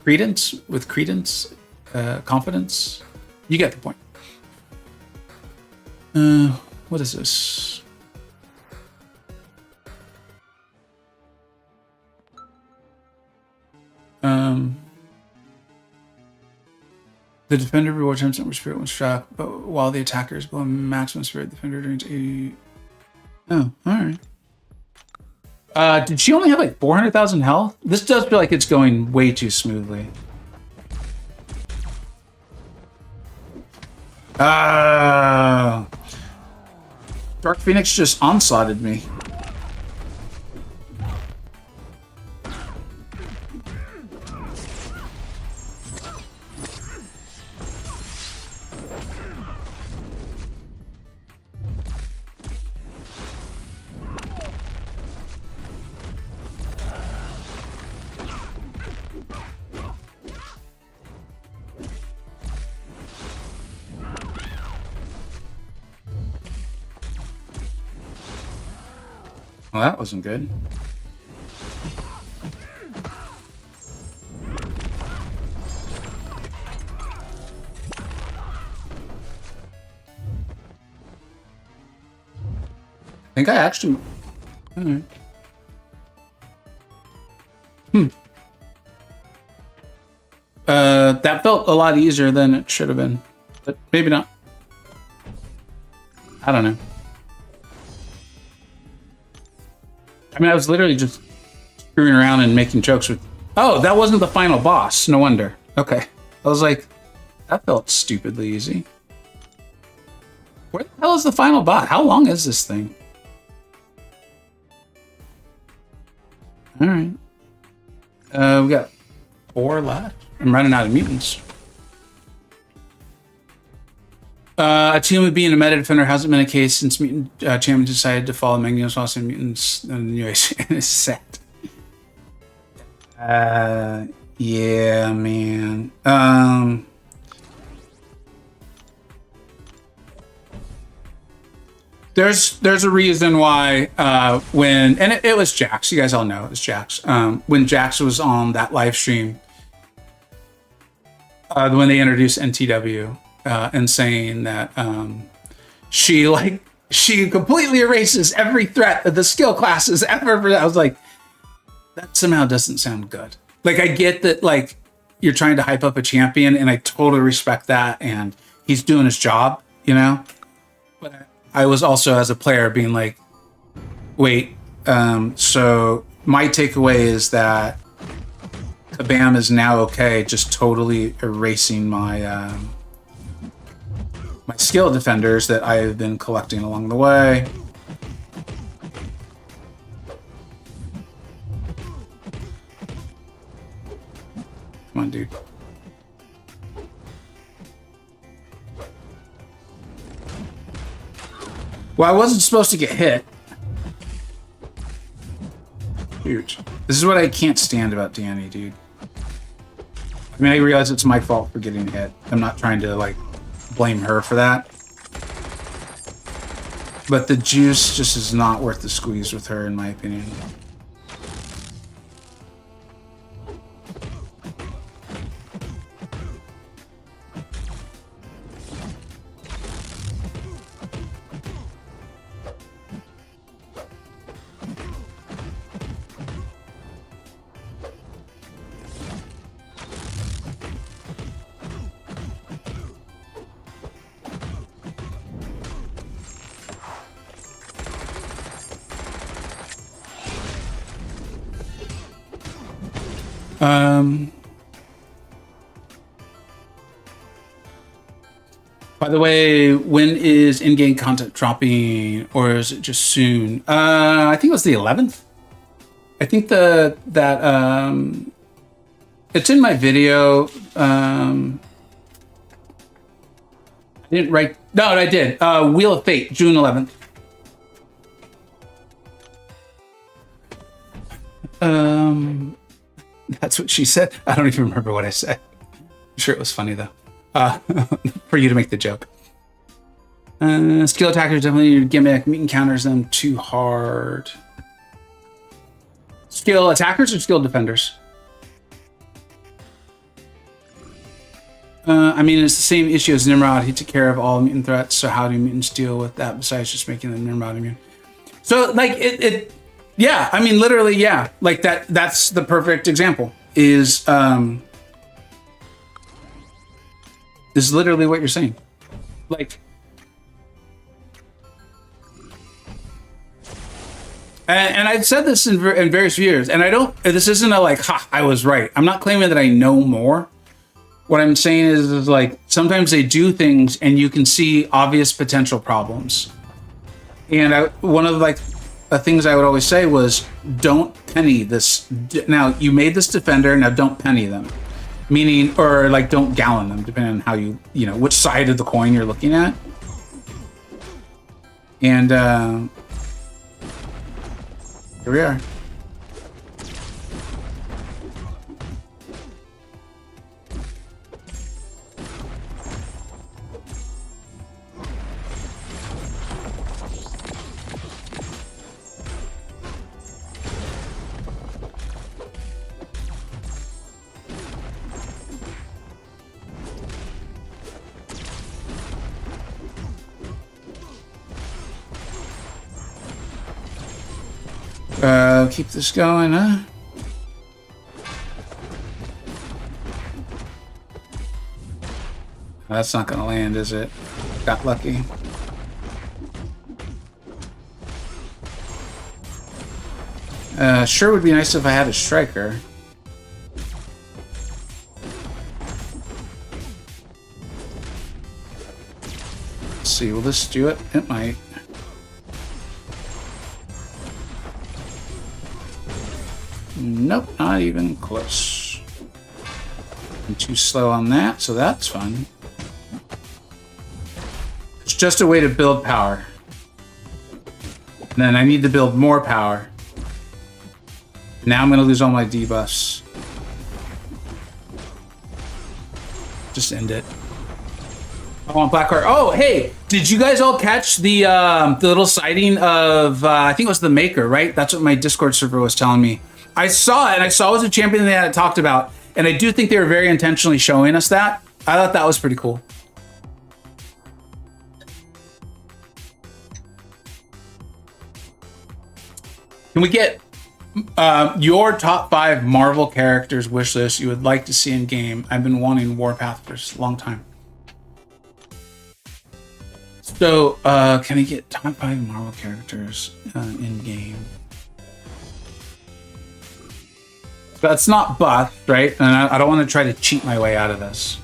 Credence, confidence. You get the point. What is this? The defender rewards 10% more spirit when struck, but while the attacker is below maximum spirit, the defender drains 80. Oh, alright. Did she only have like 400,000 health? This does feel like it's going way too smoothly. Dark Phoenix just onslaughted me. Well, that wasn't good. I think I actually... Alright. That felt a lot easier than it should have been. But maybe not. I don't know. I mean, I was literally just screwing around and making jokes with... Oh, that wasn't the final boss. No wonder. Okay. I was like, that felt stupidly easy. Where the hell is the final boss? How long is this thing? Alright. We got 4 left. I'm running out of mutants. A team would be in a meta defender hasn't been a case since mutant champions decided to follow Magnus Lost and mutants in the new set. Yeah, man. There's a reason why when it was Jax, you guys all know it was Jax. When Jax was on that live stream, when they introduced NTW. And saying that she completely erases every threat that the skill classes ever. I was like, that somehow doesn't sound good. Like, I get that, like, you're trying to hype up a champion, and I totally respect that, and he's doing his job, you know? But I was also, as a player, being like, wait, so my takeaway is that Kabam is now okay, just totally erasing my my skill defenders that I have been collecting along the way. Come on, dude. Well, I wasn't supposed to get hit. Huge. This is what I can't stand about Danny, dude. I mean, I realize it's my fault for getting hit. I'm not trying to, like, blame her for that. But the juice just is not worth the squeeze with her, in my opinion. By the way, when is in-game content dropping, or is it just soon? I think it was the 11th. I think it's in my video. I didn't write. No, I did. Wheel of Fate, June 11th. That's what she said. I don't even remember what I said. I'm sure it was funny though. For you to make the joke. Skill attackers definitely your gimmick. Meat encounters them too hard. Skill attackers or skill defenders? I mean, it's the same issue as Nimrod. He took care of all mutant threats, so how do mutants deal with that besides just making the Nimrod immune? So, like, yeah, I mean, literally, yeah. Like, that's the perfect example, is literally what you're saying. Like, and I've said this in various years, and this isn't a like, ha, I was right. I'm not claiming that I know more. What I'm saying is like, sometimes they do things and you can see obvious potential problems. And one of like the things I would always say was, don't penny this. Now, you made this defender, now don't penny them. Meaning, or like, don't gallon them, depending on how you know, which side of the coin you're looking at. And here we are. Keep this going, huh? That's not gonna land, is it? Got lucky. Sure would be nice if I had a striker. Let's see, will this do it? It might. Nope, not even close. I'm too slow on that, so that's fun. It's just a way to build power. And then I need to build more power. Now I'm going to lose all my debuffs. Just end it. I want black card. Oh, hey, did you guys all catch the little sighting of, I think it was the Maker, right? That's what my Discord server was telling me. I saw it, and I saw it was a champion they had talked about, and I do think they were very intentionally showing us that. I thought that was pretty cool. Can we get Your top 5 Marvel characters wish list you would like to see in game. I've been wanting Warpath for a long time. So, can I get top 5 Marvel characters in game? That's not buff, right? And I don't want to try to cheat my way out of this.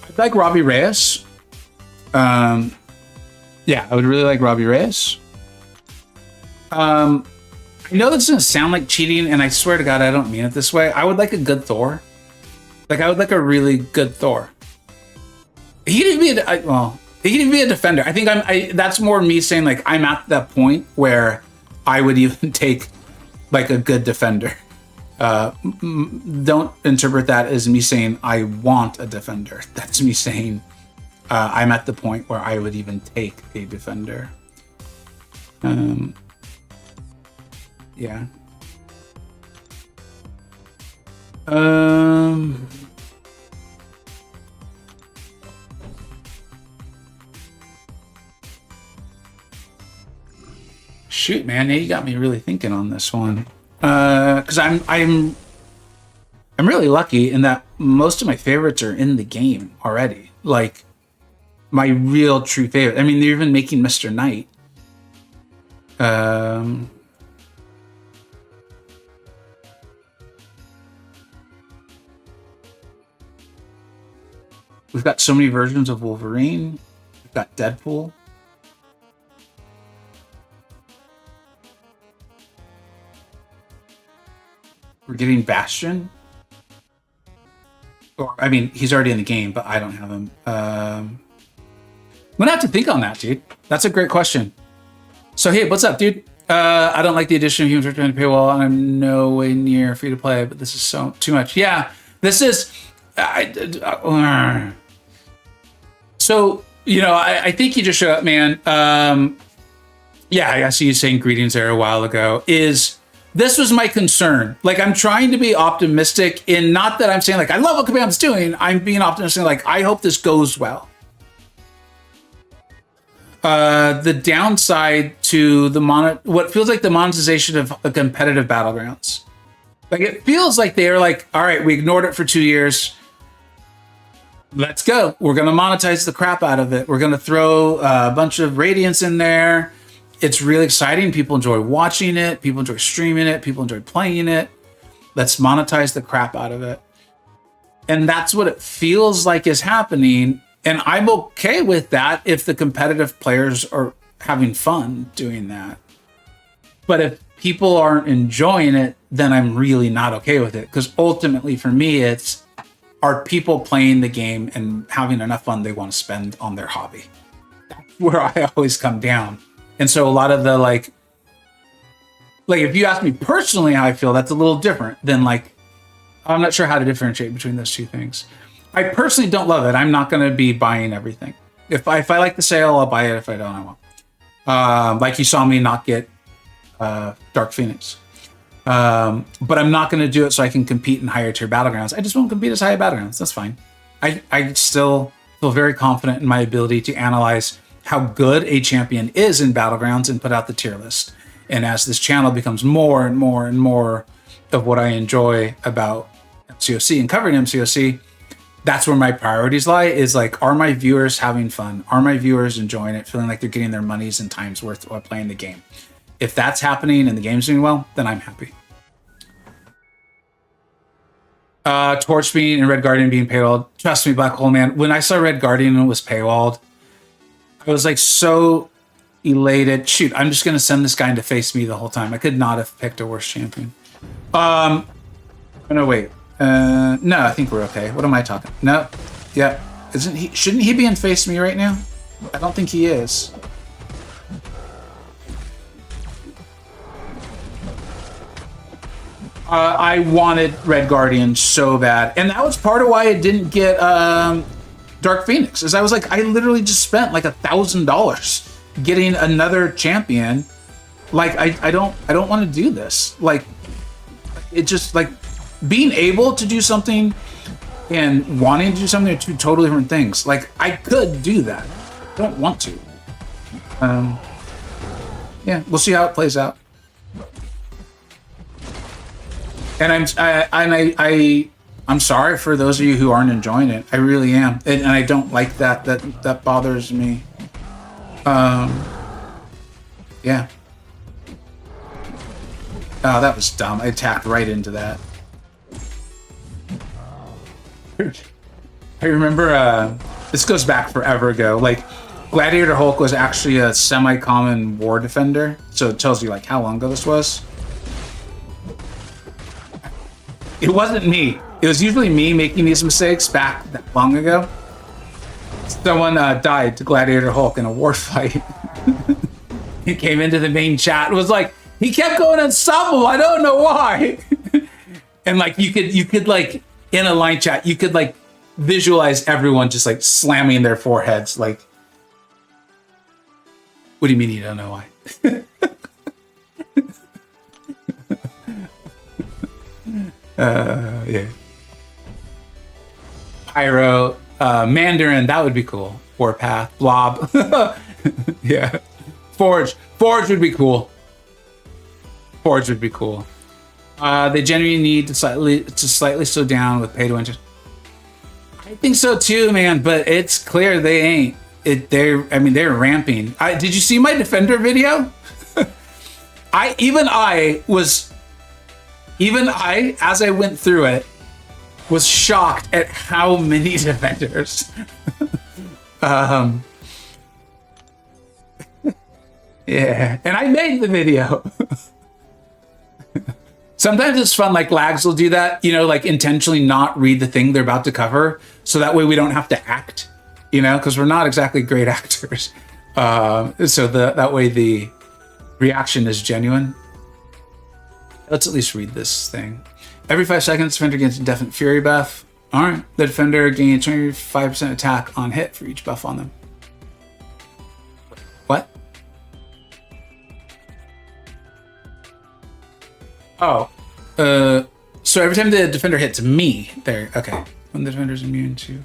I'd like Robbie Reyes. Yeah, I would really like Robbie Reyes. I know this is gonna sound like cheating, and I swear to God, I don't mean it this way. I would like a good Thor. Like, I would like a really good Thor. He can be he can be a defender. I think that's more me saying, like, I'm at that point where I would even take like a good defender. Don't interpret that as me saying I want a defender. That's me saying I'm at the point where I would even take a defender. Yeah. Shoot, man, now you got me really thinking on this one. Because I'm really lucky in that most of my favorites are in the game already. Like, my real true favorite. I mean, they're even making Mr. Knight. We've got so many versions of Wolverine. We've got Deadpool. We're getting Bastion. Or, I mean, he's already in the game, but I don't have him. I'm gonna have to think on that, dude. That's a great question. So, hey, what's up, dude? I don't like the addition of humans returning to paywall, and I'm no way near free to play, but this is so too much. Yeah, this is. So, you know, I think you just showed up, man. Yeah, I see you saying greetings there a while ago. This was my concern. Like, I'm trying to be optimistic in not that I'm saying, like, I love what Kabam's doing. I'm being optimistic, like, I hope this goes well. The downside to what feels like the monetization of a competitive battlegrounds. Like, it feels like they're like, all right, we ignored it for 2 years. Let's go. We're going to monetize the crap out of it. We're going to throw a bunch of radiance in there. It's really exciting. People enjoy watching it. People enjoy streaming it. People enjoy playing it. Let's monetize the crap out of it. And that's what it feels like is happening. And I'm okay with that if the competitive players are having fun doing that. But if people aren't enjoying it, then I'm really not okay with it. Because ultimately for me, are people playing the game and having enough fun they want to spend on their hobby? That's where I always come down. And so a lot of the like if you ask me personally how I feel, that's a little different than like, I'm not sure how to differentiate between those two things. I personally don't love it. I'm not going to be buying everything. If I like the sale, I'll buy it. If I don't, I won't. Like you saw me not get Dark Phoenix. But I'm not going to do it so I can compete in higher tier battlegrounds. I just won't compete as high battlegrounds. That's fine. I still feel very confident in my ability to analyze how good a champion is in battlegrounds and put out the tier list. And as this channel becomes more and more and more of what I enjoy about MCoC and covering MCoC, that's where my priorities lie, is like, are my viewers having fun? Are my viewers enjoying it, feeling like they're getting their money's and time's worth while playing the game? If that's happening and the game's doing well, then I'm happy. Torch being and Red Guardian being paywalled. Trust me, Black Hole Man, when I saw Red Guardian and it was paywalled, I was like so elated. Shoot, I'm just gonna send this guy to face me the whole time. I could not have picked a worse champion. No, wait. No, I think we're okay. What am I talking? No. Yeah. Shouldn't he be in face me right now? I don't think he is. I wanted Red Guardian so bad. And that was part of why I didn't get Dark Phoenix. Is I was like, I literally just spent like $1,000 getting another champion. Like, I don't want to do this. Like, it just, like, being able to do something and wanting to do something are two totally different things. Like, I could do that. I don't want to. Yeah, we'll see how it plays out. And I'm sorry for those of you who aren't enjoying it. I really am, and I don't like that. That bothers me. Yeah. Oh, that was dumb. I attacked right into that. I remember, this goes back forever ago, like, Gladiator Hulk was actually a semi-common war defender, so it tells you, like, how long ago this was. It wasn't me. It was usually me making these mistakes back that long ago. Someone died to Gladiator Hulk in a war fight. He came into the main chat and was like, he kept going unstoppable, I don't know why. And like you could like in a line chat, you could like visualize everyone just like slamming their foreheads like, what do you mean you don't know why? Yeah. Pyro, Mandarin, that would be cool. Warpath, Blob. Yeah. Forge would be cool. Forge would be cool. They genuinely need to slightly slow down with pay to win. I think so too, man. But it's clear they ain't. They're ramping. Did you see my Defender video? Even I, as I went through it, was shocked at how many Defenders. Yeah, and I made the video. Sometimes it's fun, like Lags will do that, you know, like intentionally not read the thing they're about to cover, so that way we don't have to act, you know, because we're not exactly great actors. So that way the reaction is genuine. Let's at least read this thing. Every 5 seconds, Defender gets a Definite Fury buff. All right, the Defender gains 25% attack on hit for each buff on them. What? Oh, so every time the Defender hits me, there, okay. When the Defender's immune to...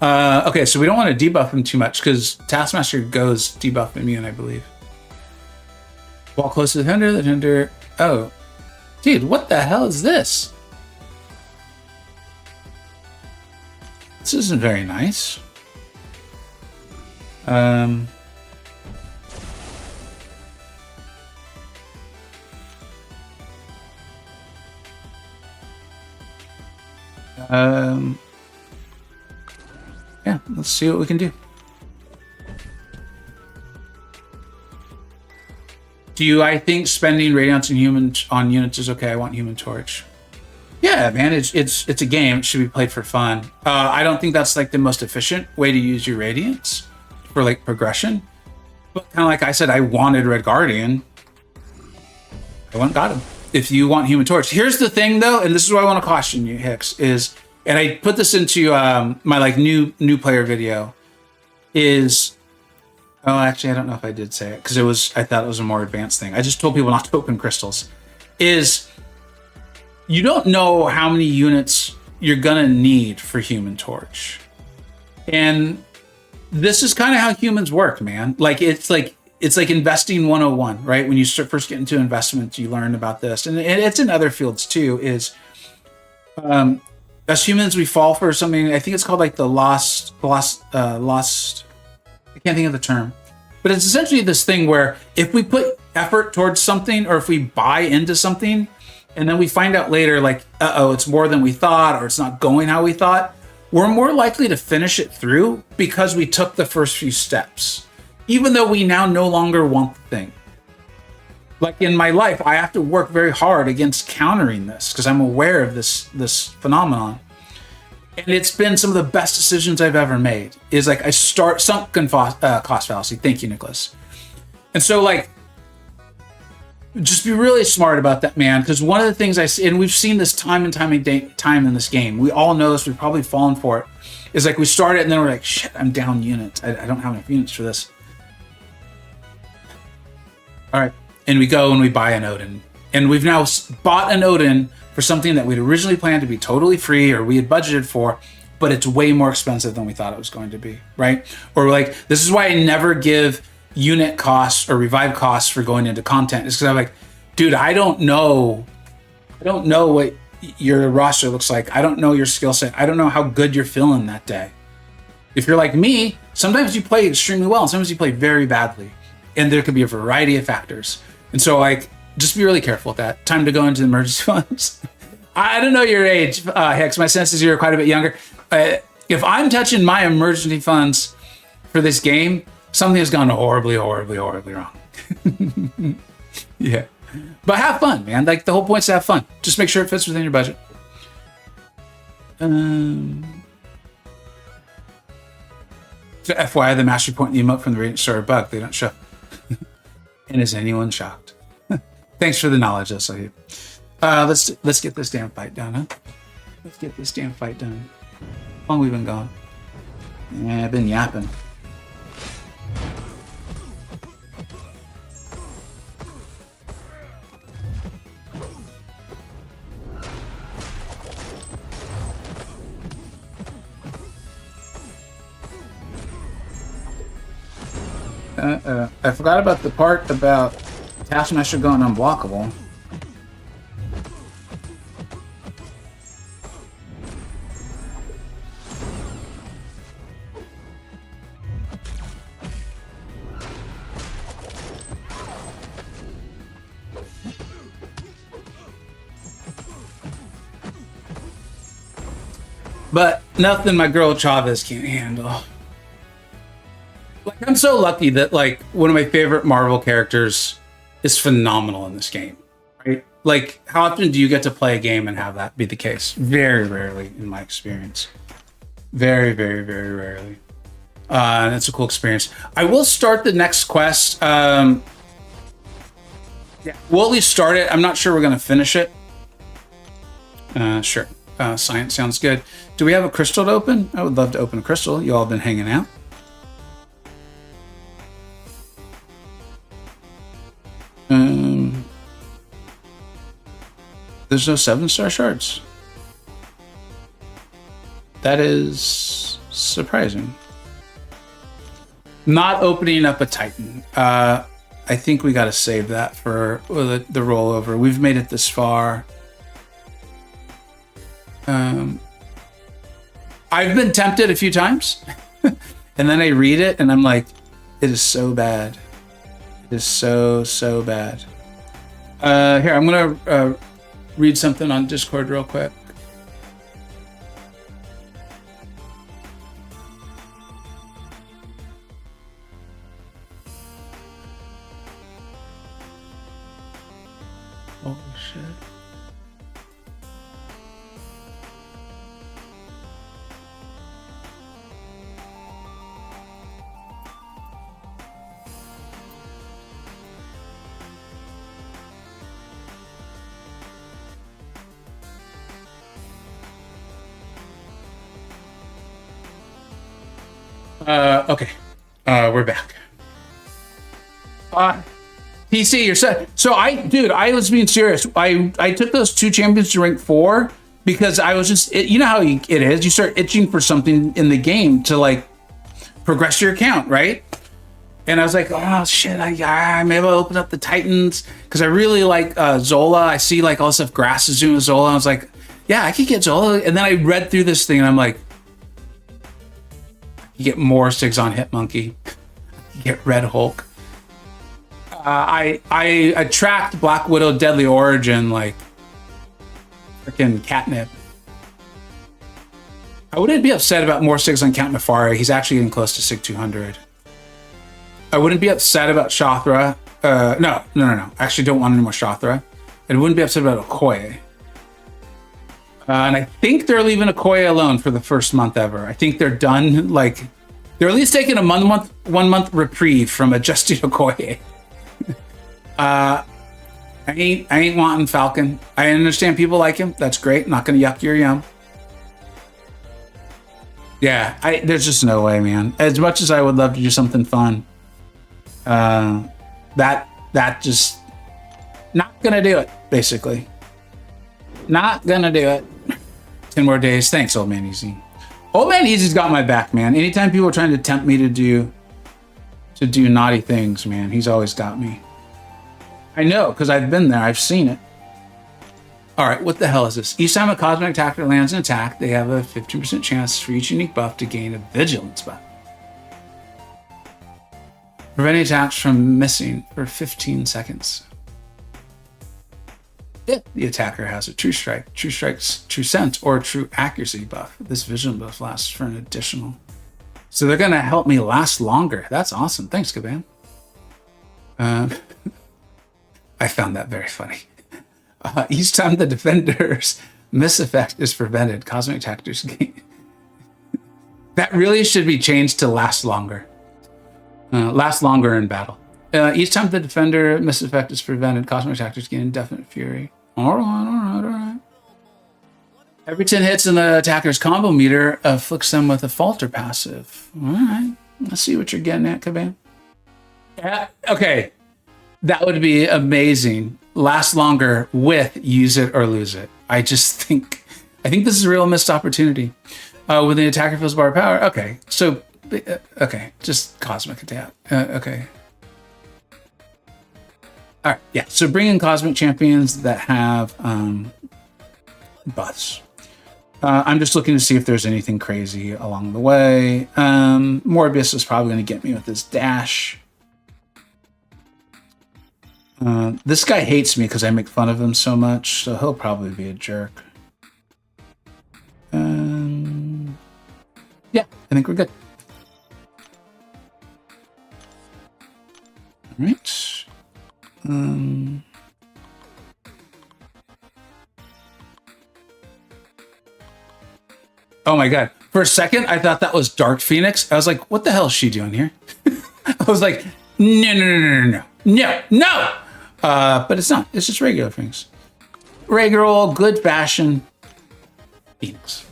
okay, so we don't want to debuff him too much, because Taskmaster goes debuff immune, I believe. While close to the Defender... Oh. Dude, what the hell is this? This isn't very nice. Yeah, let's see what we can do. I think spending Radiance on units is okay? I want Human Torch. Yeah, man, it's a game. It should be played for fun. I don't think that's like the most efficient way to use your Radiance for like progression. But kind of like I said, I wanted Red Guardian. I went and got him. If you want Human Torch. Here's the thing though, and this is what I want to caution you, Hicks, is, and I put this into my like new player video, is, oh, actually, I don't know if I did say it, because I thought it was a more advanced thing. I just told people not to open crystals. Is, you don't know how many units you're gonna need for Human Torch. And this is kind of how humans work, man. Like, it's like investing 101, right? When you first get into investments, you learn about this. And it's in other fields too, is as humans, we fall for something, I think it's called like the lost, I can't think of the term, but it's essentially this thing where if we put effort towards something, or if we buy into something, and then we find out later, like, uh-oh, it's more than we thought, or it's not going how we thought, we're more likely to finish it through because we took the first few steps, even though we now no longer want the thing. Like in my life, I have to work very hard against countering this because I'm aware of this phenomenon. And it's been some of the best decisions I've ever made. Is like I start sunken cost fallacy. Thank you, Nicholas. And so like, just be really smart about that, man. Because one of the things I see, and we've seen this time and time in this game. We all know this. We've probably fallen for it. Is like we start it and then we're like, shit, I'm down units. I don't have enough units for this. All right. And we go and we buy an Odin. And we've now bought an Odin for something that we'd originally planned to be totally free, or we had budgeted for. but it's way more expensive than we thought it was going to be, right? Or like, this is why I never give unit costs or revive costs for going into content. It's because I'm like, dude, I don't know what your roster looks like. I don't know your skill set. I don't know how good you're feeling that day. If you're like me, sometimes you play extremely well and sometimes you play very badly. And there could be a variety of factors. And so like, just be really careful with that. Time to go into the emergency funds. I don't know your age, Hex. My sense is you're quite a bit younger. If I'm touching my emergency funds for this game, something has gone horribly, horribly, horribly wrong. Yeah. But have fun, man. Like, the whole point's to have fun. Just make sure it fits within your budget. FYI, the mastery point and the emote from the Radiant Star are bugged. They don't show. And is anyone shocked? Thanks for the knowledge, SLU. Let's get this damn fight done, huh? Let's get this damn fight done. How long we been gone? Yeah, I've been yapping. I forgot about the part about Taskmaster going unblockable. But nothing my girl Chavez can't handle. Like, I'm so lucky that like one of my favorite Marvel characters is phenomenal in this game, right? Like, how often do you get to play a game and have that be the case? Very rarely, in my experience. Very, very, very rarely. That's a cool experience. I will start the next quest. Yeah, we'll at least start it. I'm not sure we're gonna finish it. Sure. Science sounds good. Do we have a crystal to open? I would love to open a crystal. You all have been hanging out. There's no 7-star shards. That is surprising. Not opening up a Titan. I think we got to save that for the rollover. We've made it this far. I've been tempted a few times, and then I read it, and I'm like, it is so bad. It is so bad. Here, I'm gonna read something on Discord real quick. Oh shit. Okay. We're back. PC, you're set. So I was being serious. I took those 2 champions to rank 4 because I was just, you know how it is. You start itching for something in the game to like progress your account, right? And I was like, oh shit, I maybe I'll open up the Titans because I really like Zola. I see like all this stuff Grass is doing with Zola. I was like, yeah, I could get Zola. And then I read through this thing and I'm like, you get more Sigs on Hitmonkey. You get Red Hulk. I attract Black Widow Deadly Origin like freaking catnip. I wouldn't be upset about more Sigs on Count Nefari. He's actually getting close to Sig 200. I wouldn't be upset about Shothra. No. I actually don't want any more Shothra. I wouldn't be upset about Okoye. And I think they're leaving Okoye alone for the first month ever. I think they're done. Like, they're at least taking a 1 month reprieve from adjusting Okoye. I ain't wanting Falcon. I understand people like him. That's great. Not gonna yuck your yum. Yeah, there's just no way, man. As much as I would love to do something fun, that just not gonna do it. Basically, not gonna do it. 10 more days. Thanks, old man. Easy. Old Man Easy's got my back, man. Anytime people are trying to tempt me to do naughty things, man, he's always got me. I know, because I've been there. I've seen it. All right, what the hell is this? Each time a Cosmic Attacker lands an attack, they have a 15% chance for each unique buff to gain a Vigilance buff. Preventing attacks from missing for 15 seconds. If the attacker has a True Strike, True Strike's True Sense, or True Accuracy buff, this Vision buff lasts for an additional. So they're going to help me last longer. That's awesome. Thanks, Kabam. I found that very funny. Each time the defender's miss effect is prevented, Cosmic Attackers gain. That really should be changed to last longer. Last longer in battle. Each time the defender miss effect is prevented, Cosmic Attackers gain Indefinite Fury. All right. Every 10 hits in the attacker's combo meter afflicts them with a falter passive. All right. Let's see what you're getting at, Kabam. Yeah, okay. That would be amazing. Last longer with use it or lose it. I think this is a real missed opportunity. When the attacker feels bar power. Okay. So, okay. Just Cosmic Attack. Okay. All right, yeah. So bring in Cosmic Champions that have buffs. I'm just looking to see if there's anything crazy along the way. Morbius is probably going to get me with his dash. This guy hates me because I make fun of him so much, so he'll probably be a jerk. Yeah, I think we're good. All right. Oh my god. For a second, I thought that was Dark Phoenix. I was like, what the hell is she doing here? I was like, no. But it's not. It's just regular Phoenix. Regular old, good fashion Phoenix.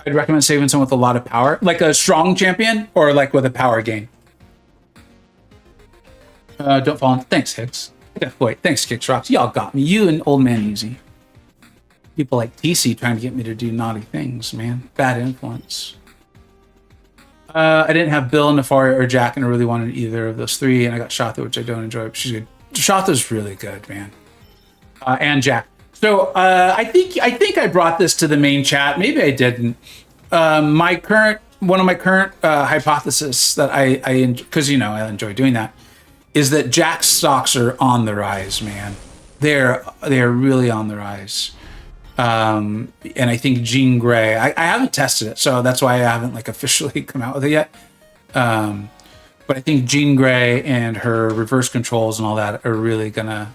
I'd recommend saving someone with a lot of power. Like a strong champion or like with a power gain. Don't fall in. Thanks, Hicks. Wait, thanks, Kicks Rocks. Y'all got me. You and Old Man Easy. People like TC trying to get me to do naughty things, man. Bad influence. I didn't have Bill, Nefaria, or Jack, and I really wanted either of those three, and I got Shatha, which I don't enjoy, but she's good. Shatha's really good, man. And Jack. So I think I brought this to the main chat. Maybe I didn't. One of my current hypotheses that I because I enjoy doing that, is that Jack's stocks are on the rise, man. They're really on the rise. And I think Jean Grey, I haven't tested it, so that's why I haven't officially come out with it yet. But I think Jean Grey and her reverse controls and all that are really gonna.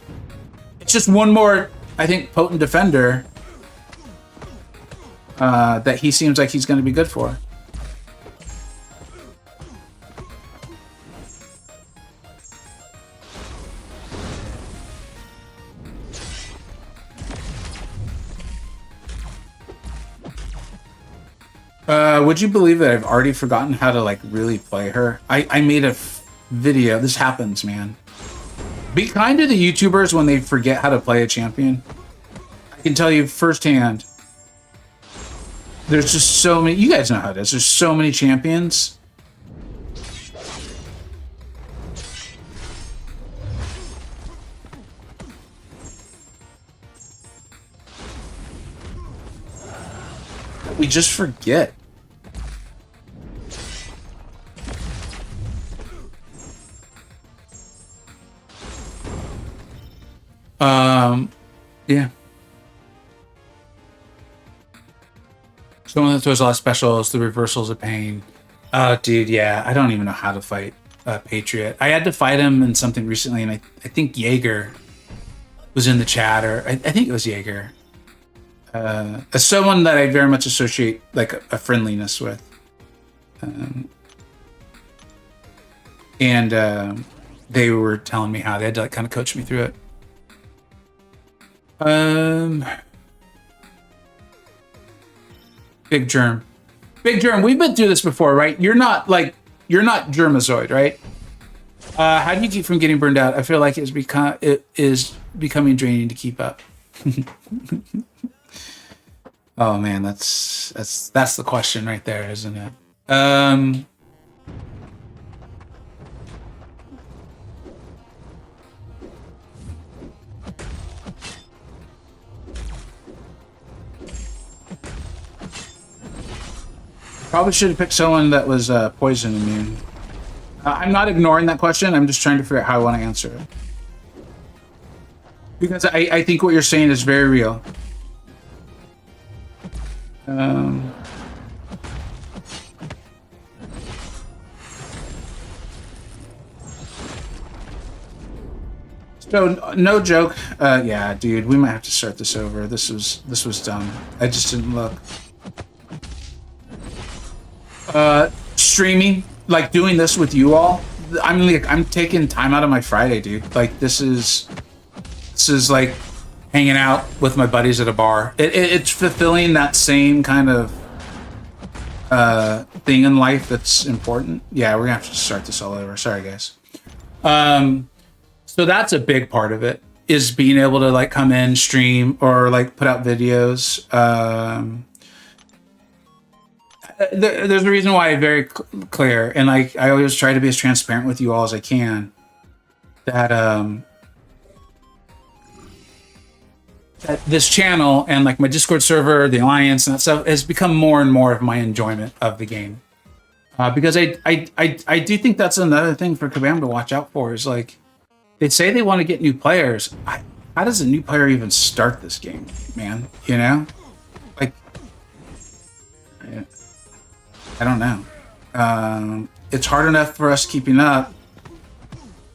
It's just one more, I think, potent defender that he seems like he's gonna be good for. Would you believe that I've already forgotten how to really play her? I made a video. This happens, man. Be kind to the YouTubers when they forget how to play a champion. I can tell you firsthand. There's just so many. You guys know how it is. There's so many champions. We just forget. Yeah. Someone that throws a lot of specials, the reversal's a pain. Oh, dude, yeah. I don't even know how to fight Patriot. I had to fight him in something recently, and I think Jaeger was in the chat, or I think it was Jaeger. As someone that I very much associate a friendliness with. And they were telling me how they had to kind of coach me through it. Big Germ. We've been through this before, right? You're not Germazoid, right? How do you keep from getting burned out? I feel like it is becoming draining to keep up. Oh man, that's the question right there, isn't it? Um, Probably should have picked someone that was poison immune. I'm not ignoring that question. I'm just trying to figure out how I want to answer it. Because I think what you're saying is very real. So no joke. Yeah, dude, we might have to start this over. This was dumb. I just didn't look. Streaming, like doing this with you all. I'm taking time out of my Friday, dude. Like this is like hanging out with my buddies at a bar. It's fulfilling that same kind of thing in life that's important. Yeah, we're gonna have to start this all over. Sorry, guys. So that's a big part of it, is being able to like come in, stream, or like put out videos. There's a reason why I'm very clear, and like I always try to be as transparent with you all as I can. That this channel and like my Discord server, the Alliance, and that stuff has become more and more of my enjoyment of the game. Because I do think that's another thing for Kabam to watch out for, is like, they say they want to get new players. How does a new player even start this game, man? You know? Like, I don't know. It's hard enough for us keeping up.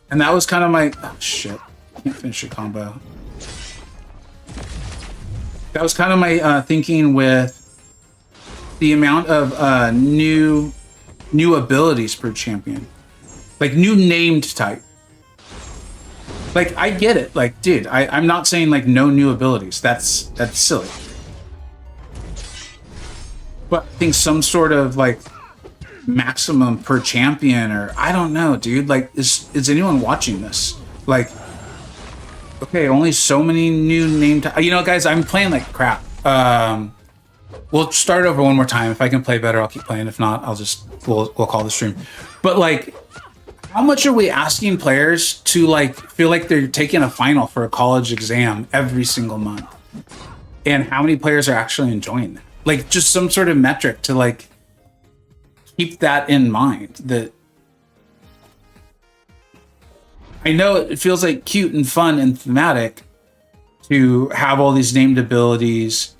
And that was kind of my... Oh, shit. Can't finish your combo. That was kind of my thinking with the amount of new abilities per champion. Like, new named type. Like, I get it. Like, dude, I'm not saying, like, no new abilities. That's silly. But I think some sort of, like, maximum per champion, or... I don't know, dude. Like, is anyone watching this? Like, okay, only so many new name... You know, guys, I'm playing like crap. We'll start over one more time. If I can play better, I'll keep playing. If not, we'll call the stream. But, like... How much are we asking players to like feel like they're taking a final for a college exam every single month? And how many players are actually enjoying that? Like, just some sort of metric to like keep that in mind. That I know it feels like cute and fun and thematic to have all these named abilities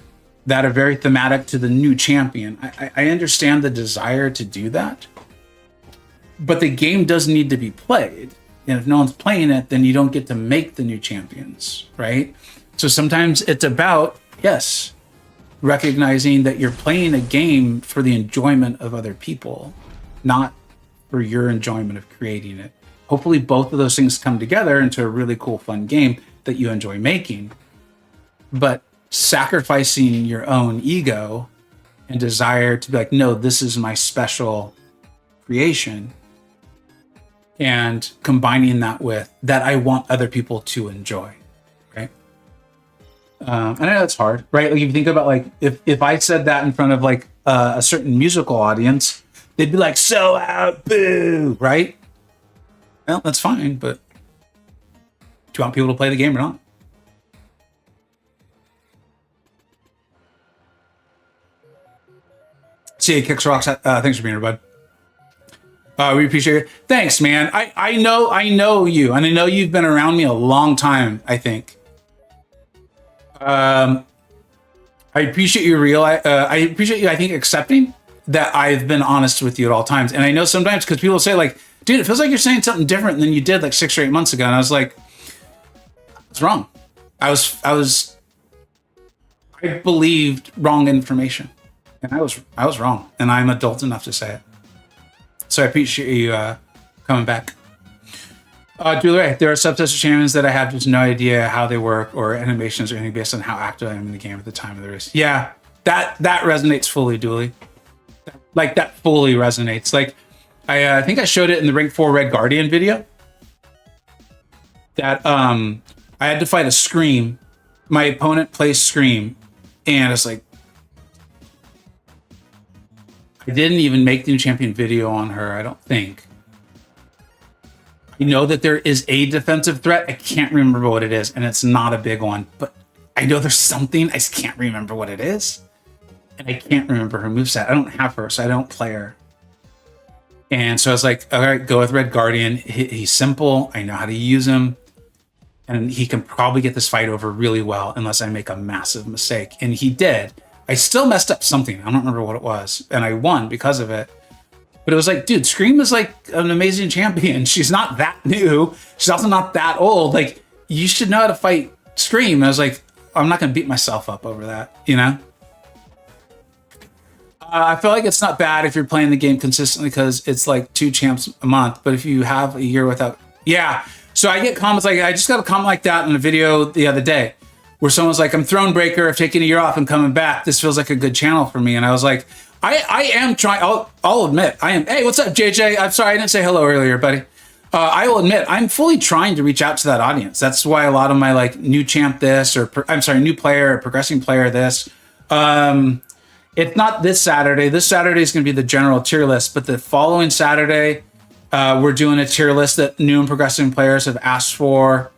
that are very thematic to the new champion. I understand the desire to do that. But the game does need to be played. And if no one's playing it, then you don't get to make the new champions, right? So sometimes it's about, yes, recognizing that you're playing a game for the enjoyment of other people, not for your enjoyment of creating it. Hopefully both of those things come together into a really cool, fun game that you enjoy making. But sacrificing your own ego and desire to be like, no, this is my special creation, and combining that with that I want other people to enjoy, right? I know it's hard, right? Like if you think about like if I said that in front of like a certain musical audience, they'd be like, "So out, boo!" Right? Well, that's fine, but do you want people to play the game or not? See, Kicks Rocks. Thanks for being here, bud. We appreciate it. Thanks, man. I know you, and I know you've been around me a long time, I think. I appreciate you I appreciate you, I think, accepting that I've been honest with you at all times. And I know sometimes, because people say like, dude, it feels like you're saying something different than you did like 6 or 8 months ago. And I was like, it's wrong. I believed wrong information. And I was wrong. And I'm adult enough to say it. So I appreciate you coming back. Dueler, there are subtester champions that I have just no idea how they work or animations or anything based on how active I am in the game at the time of the race. Yeah, that resonates fully, Dooley. Like, that fully resonates. Like, I think I showed it in the Rank 4 Red Guardian video. That I had to fight a Scream. My opponent plays Scream. And it's like, I didn't even make the new champion video on her, I don't think. I know that there is a defensive threat. I can't remember what it is, and it's not a big one, but I know there's something. I just can't remember what it is. And I can't remember her moveset. I don't have her, so I don't play her. And so I was like, all right, go with Red Guardian. He's simple. I know how to use him. And he can probably get this fight over really well unless I make a massive mistake. And he did. I still messed up something. I don't remember what it was. And I won because of it. But it was like, dude, Scream is like an amazing champion. She's not that new. She's also not that old. Like, you should know how to fight Scream. And I was like, I'm not going to beat myself up over that, you know? I feel like it's not bad if you're playing the game consistently because it's like 2 champs a month. But if you have a year without... Yeah. So I get comments like... I just got a comment like that in a video the other day where someone's like, I'm Thronebreaker. I've taken a year off and coming back. This feels like a good channel for me. And I was like, I am trying... I'll admit, I am... Hey, what's up, JJ? I'm sorry, I didn't say hello earlier, buddy. I will admit, I'm fully trying to reach out to that audience. That's why a lot of my like new champ this, or I'm sorry, new player, or progressing player this. It's not this Saturday. This Saturday is going to be the general tier list, but the following Saturday, we're doing a tier list that new and progressing players have asked for.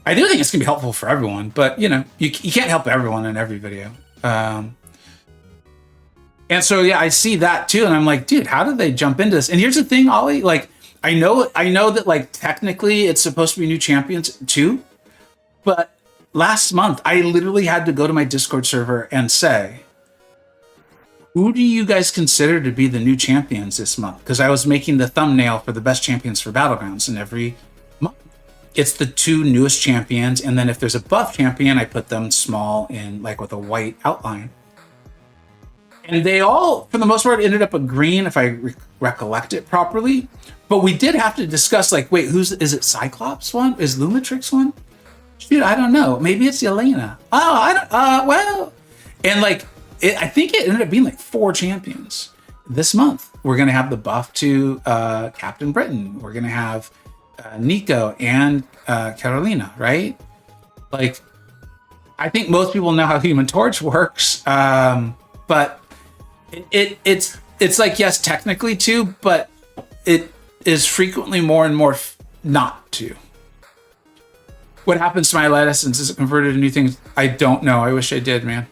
I do think it's going to be helpful for everyone, but you know, you can't help everyone in every video. And so, yeah, I see that too. And I'm like, dude, how did they jump into this? And here's the thing, Ollie, like, I know that like technically it's supposed to be new champions too, but last month I literally had to go to my Discord server and say, who do you guys consider to be the new champions this month? Because I was making the thumbnail for the best champions for Battlegrounds, and every month it's the 2 newest champions. And then if there's a buff champion, I put them small in like with a white outline. And they all, for the most part, ended up agreeing if I recollect it properly. But we did have to discuss like, wait, is it Cyclops one? Is Lumitrix one? Dude, I don't know. Maybe it's Yelena. Oh, I don't, well. And like, I think it ended up being like 4 champions this month. We're going to have the buff to Captain Britain. We're going to have Nico and Carolina, right? Like, I think most people know how Human Torch works, but it's like, yes, technically too, but it is frequently more and more not to. What happens to my light essence? Is it converted to new things? I don't know. I wish I did, man.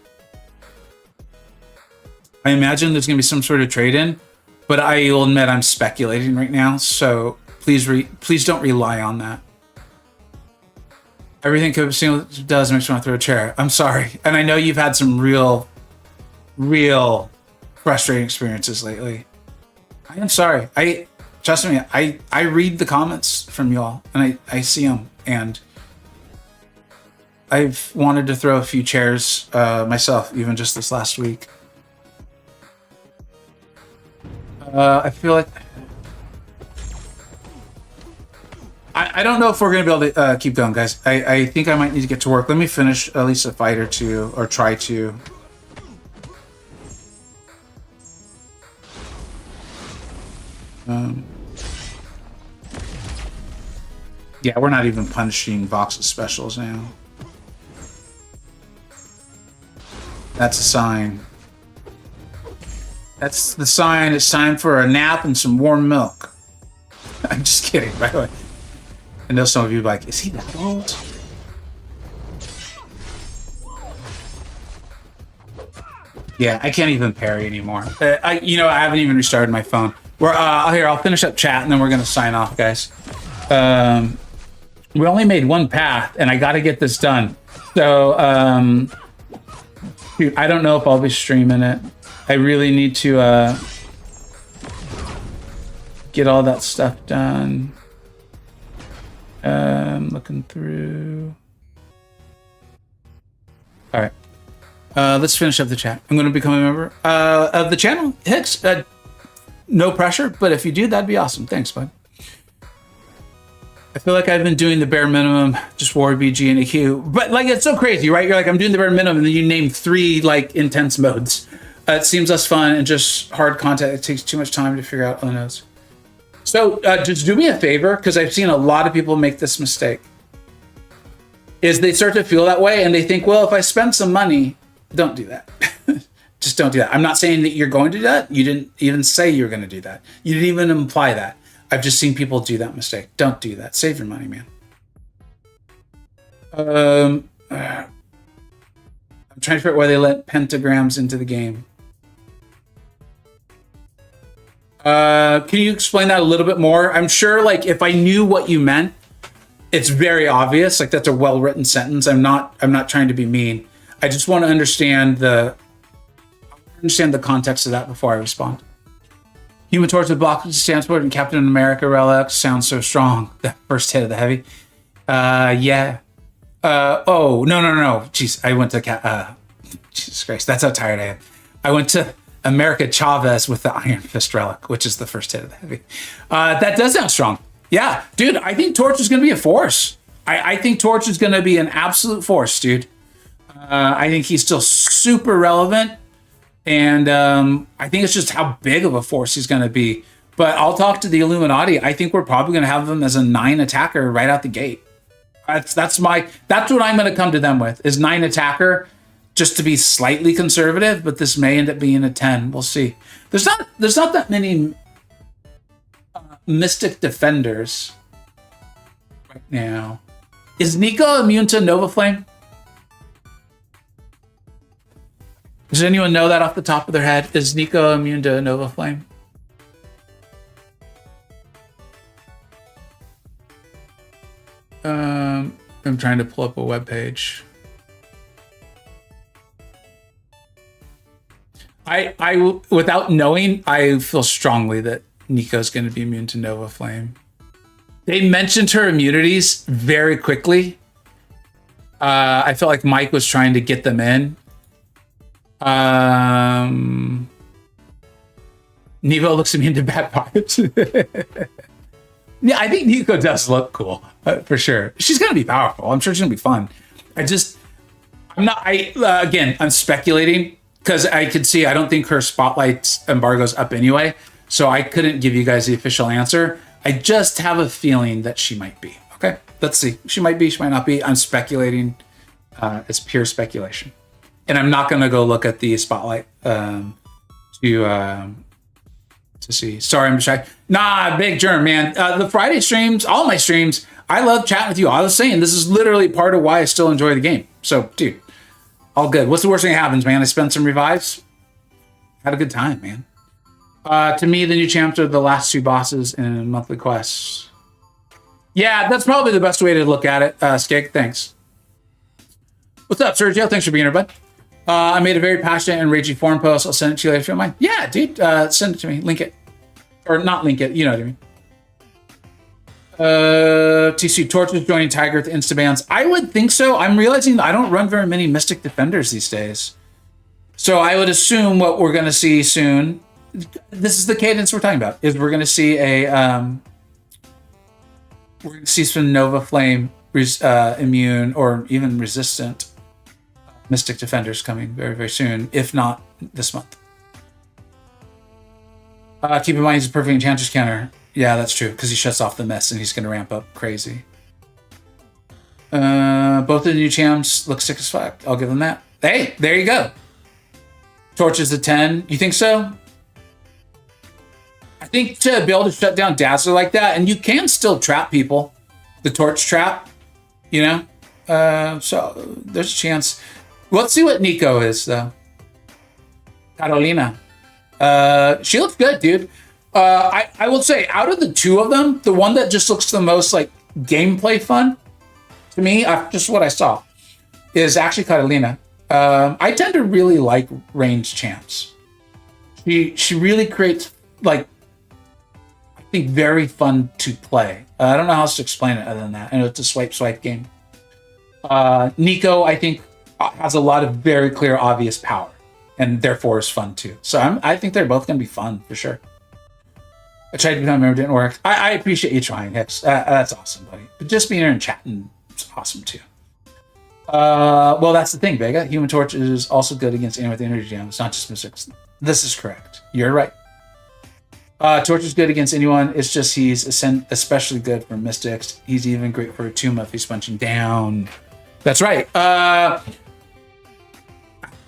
I imagine there's going to be some sort of trade-in, but I will admit I'm speculating right now, so please don't rely on that. Everything Kabam does makes me want to throw a chair. I'm sorry. And I know you've had some real frustrating experiences lately. I am sorry. Trust me, I read the comments from y'all, and I see them, and I've wanted to throw a few chairs myself, even just this last week. I feel like... I don't know if we're going to be able to keep going, guys. I think I might need to get to work. Let me finish at least a fight or two, or try to. Yeah, we're not even punishing Vox's specials now. That's a sign. That's the sign. It's time for a nap and some warm milk. I'm just kidding, by the way. I know some of you are like, is he that old? Yeah, I can't even parry anymore. I haven't even restarted my phone. Here, I'll finish up chat and then we're gonna sign off, guys. We only made one path, and I got to get this done. So, dude, I don't know if I'll be streaming it. I really need to get all that stuff done. Looking through. All right. Let's finish up the chat. I'm going to become a member of the channel. Hicks, no pressure, but if you do, that'd be awesome. Thanks, bud. I feel like I've been doing the bare minimum, just War, BG, and EQ. But like, it's so crazy, right? You're like, I'm doing the bare minimum, and then you name 3 like intense modes. It seems less fun and just hard content. It takes too much time to figure out all the nodes. So just do me a favor, because I've seen a lot of people make this mistake. Is they start to feel that way, and they think, well, if I spend some money, don't do that. Just don't do that. I'm not saying that you're going to do that. You didn't even say you're going to do that. You didn't even imply that. I've just seen people do that mistake. Don't do that. Save your money, man. I'm trying to figure out why they let pentagrams into the game. Can you explain that a little bit more? I'm sure, like, if I knew what you meant, it's very obvious. Like, that's a well-written sentence. I'm not trying to be mean. I just want to understand the context of that before I respond. Human Torch with block transport and Captain America relics sounds so strong. That first hit of the heavy. Yeah. Oh, no. Jeez, I went to Jesus Christ, that's how tired I am. I went to America Chavez with the Iron Fist relic, which is the first hit of the heavy. That does sound strong. Yeah, dude, I think Torch is going to be a force. I think Torch is going to be an absolute force, dude. I think he's still super relevant. And I think it's just how big of a force he's going to be. But I'll talk to the Illuminati. I think we're probably going to have him as a 9 attacker right out the gate. That's what I'm going to come to them with, is 9 attacker, just to be slightly conservative. But this may end up being a 10. We'll see. There's not that many Mystic Defenders right now. Is Nico immune to Nova Flame? Does anyone know that off the top of their head? Is Nico immune to Nova Flame? I'm trying to pull up a web page. I without knowing, I feel strongly that Nico's going to be immune to Nova Flame. They mentioned her immunities very quickly. I felt like Mike was trying to get them in. Nevo looks immune to bad vibes. Yeah, I think Nico does look cool, for sure. She's gonna be powerful. I'm sure she's gonna be fun. I'm speculating because I could see. I don't think her spotlight embargo's up anyway, so I couldn't give you guys the official answer. I just have a feeling that she might be. Okay, let's see. She might be. She might not be. I'm speculating. It's pure speculation. And I'm not going to go look at the spotlight to see. Sorry, I'm shy. Nah, big germ, man. The Friday streams, all my streams, I love chatting with you. I was saying, this is literally part of why I still enjoy the game. So, dude, all good. What's the worst thing that happens, man? I spent some revives. Had a good time, man. To me, the new champs are the last 2 bosses in monthly quests. Yeah, that's probably the best way to look at it. Skig, thanks. What's up, Sergio? Thanks for being here, bud. I made a very passionate and ragey forum post. I'll send it to you later if you don't mind. Yeah, dude, send it to me. Link it. Or not link it, you know what I mean. TC Torch is joining Tiger with Instabans. I would think so. I'm realizing I don't run very many Mystic Defenders these days. So I would assume what we're going to see soon, this is the cadence we're talking about, is we're going to see some Nova Flame immune or even resistant Mystic Defenders coming very, very soon, if not this month. Keep in mind, he's a perfect Enchantress counter. Yeah, that's true, because he shuts off the mist and he's going to ramp up crazy. Both of the new champs look sick as fuck. I'll give them that. Hey, there you go. Torch is a 10. You think so? I think to be able to shut down Dazzler like that, and you can still trap people. The Torch trap, you know? So there's a chance. Let's see what Nico is, though. Carolina. She looks good, dude. I will say, out of the 2 of them, the one that just looks the most like gameplay fun to me, just what I saw, is actually Carolina. I tend to really like ranged champs. She really creates, like, I think, very fun to play. I don't know how else to explain it other than that. I know it's a swipe game. Nico, I think, has a lot of very clear, obvious power, and therefore is fun too. So I think they're both going to be fun for sure. I tried to become a member, didn't work. I appreciate you trying, Hicks. That's awesome, buddy. But just being here and chatting is awesome too. Well, that's the thing, Vega. Human Torch is also good against anyone with energy jam. It's not just Mystics. This is correct. You're right. Torch is good against anyone. It's just he's especially good for Mystics. He's even great for a Tuma if he's punching down. That's right.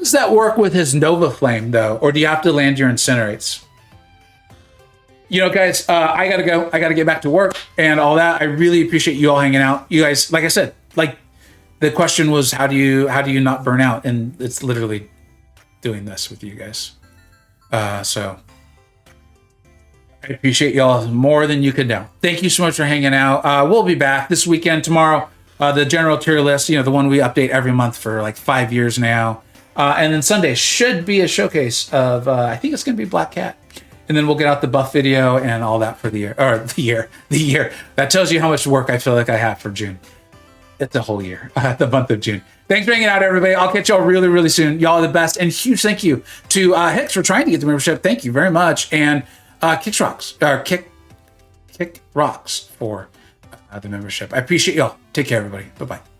does that work with his Nova Flame, though? Or do you have to land your Incinerates? You know, guys, I gotta go. I gotta get back to work and all that. I really appreciate you all hanging out. You guys, like I said, like the question was, how do you not burn out? And it's literally doing this with you guys. So I appreciate y'all more than you could know. Thank you so much for hanging out. We'll be back this weekend, tomorrow. The general tier list, you know, the one we update every month for like 5 years now. And then Sunday should be a showcase of, I think it's going to be Black Cat. And then we'll get out the buff video and all that for the year, or the year. That tells you how much work I feel like I have for June. It's a whole year, the month of June. Thanks for hanging out, everybody. I'll catch y'all really, really soon. Y'all are the best. And huge thank you to Hicks for trying to get the membership. Thank you very much. And Kick Rocks for the membership. I appreciate y'all. Take care, everybody. Bye-bye.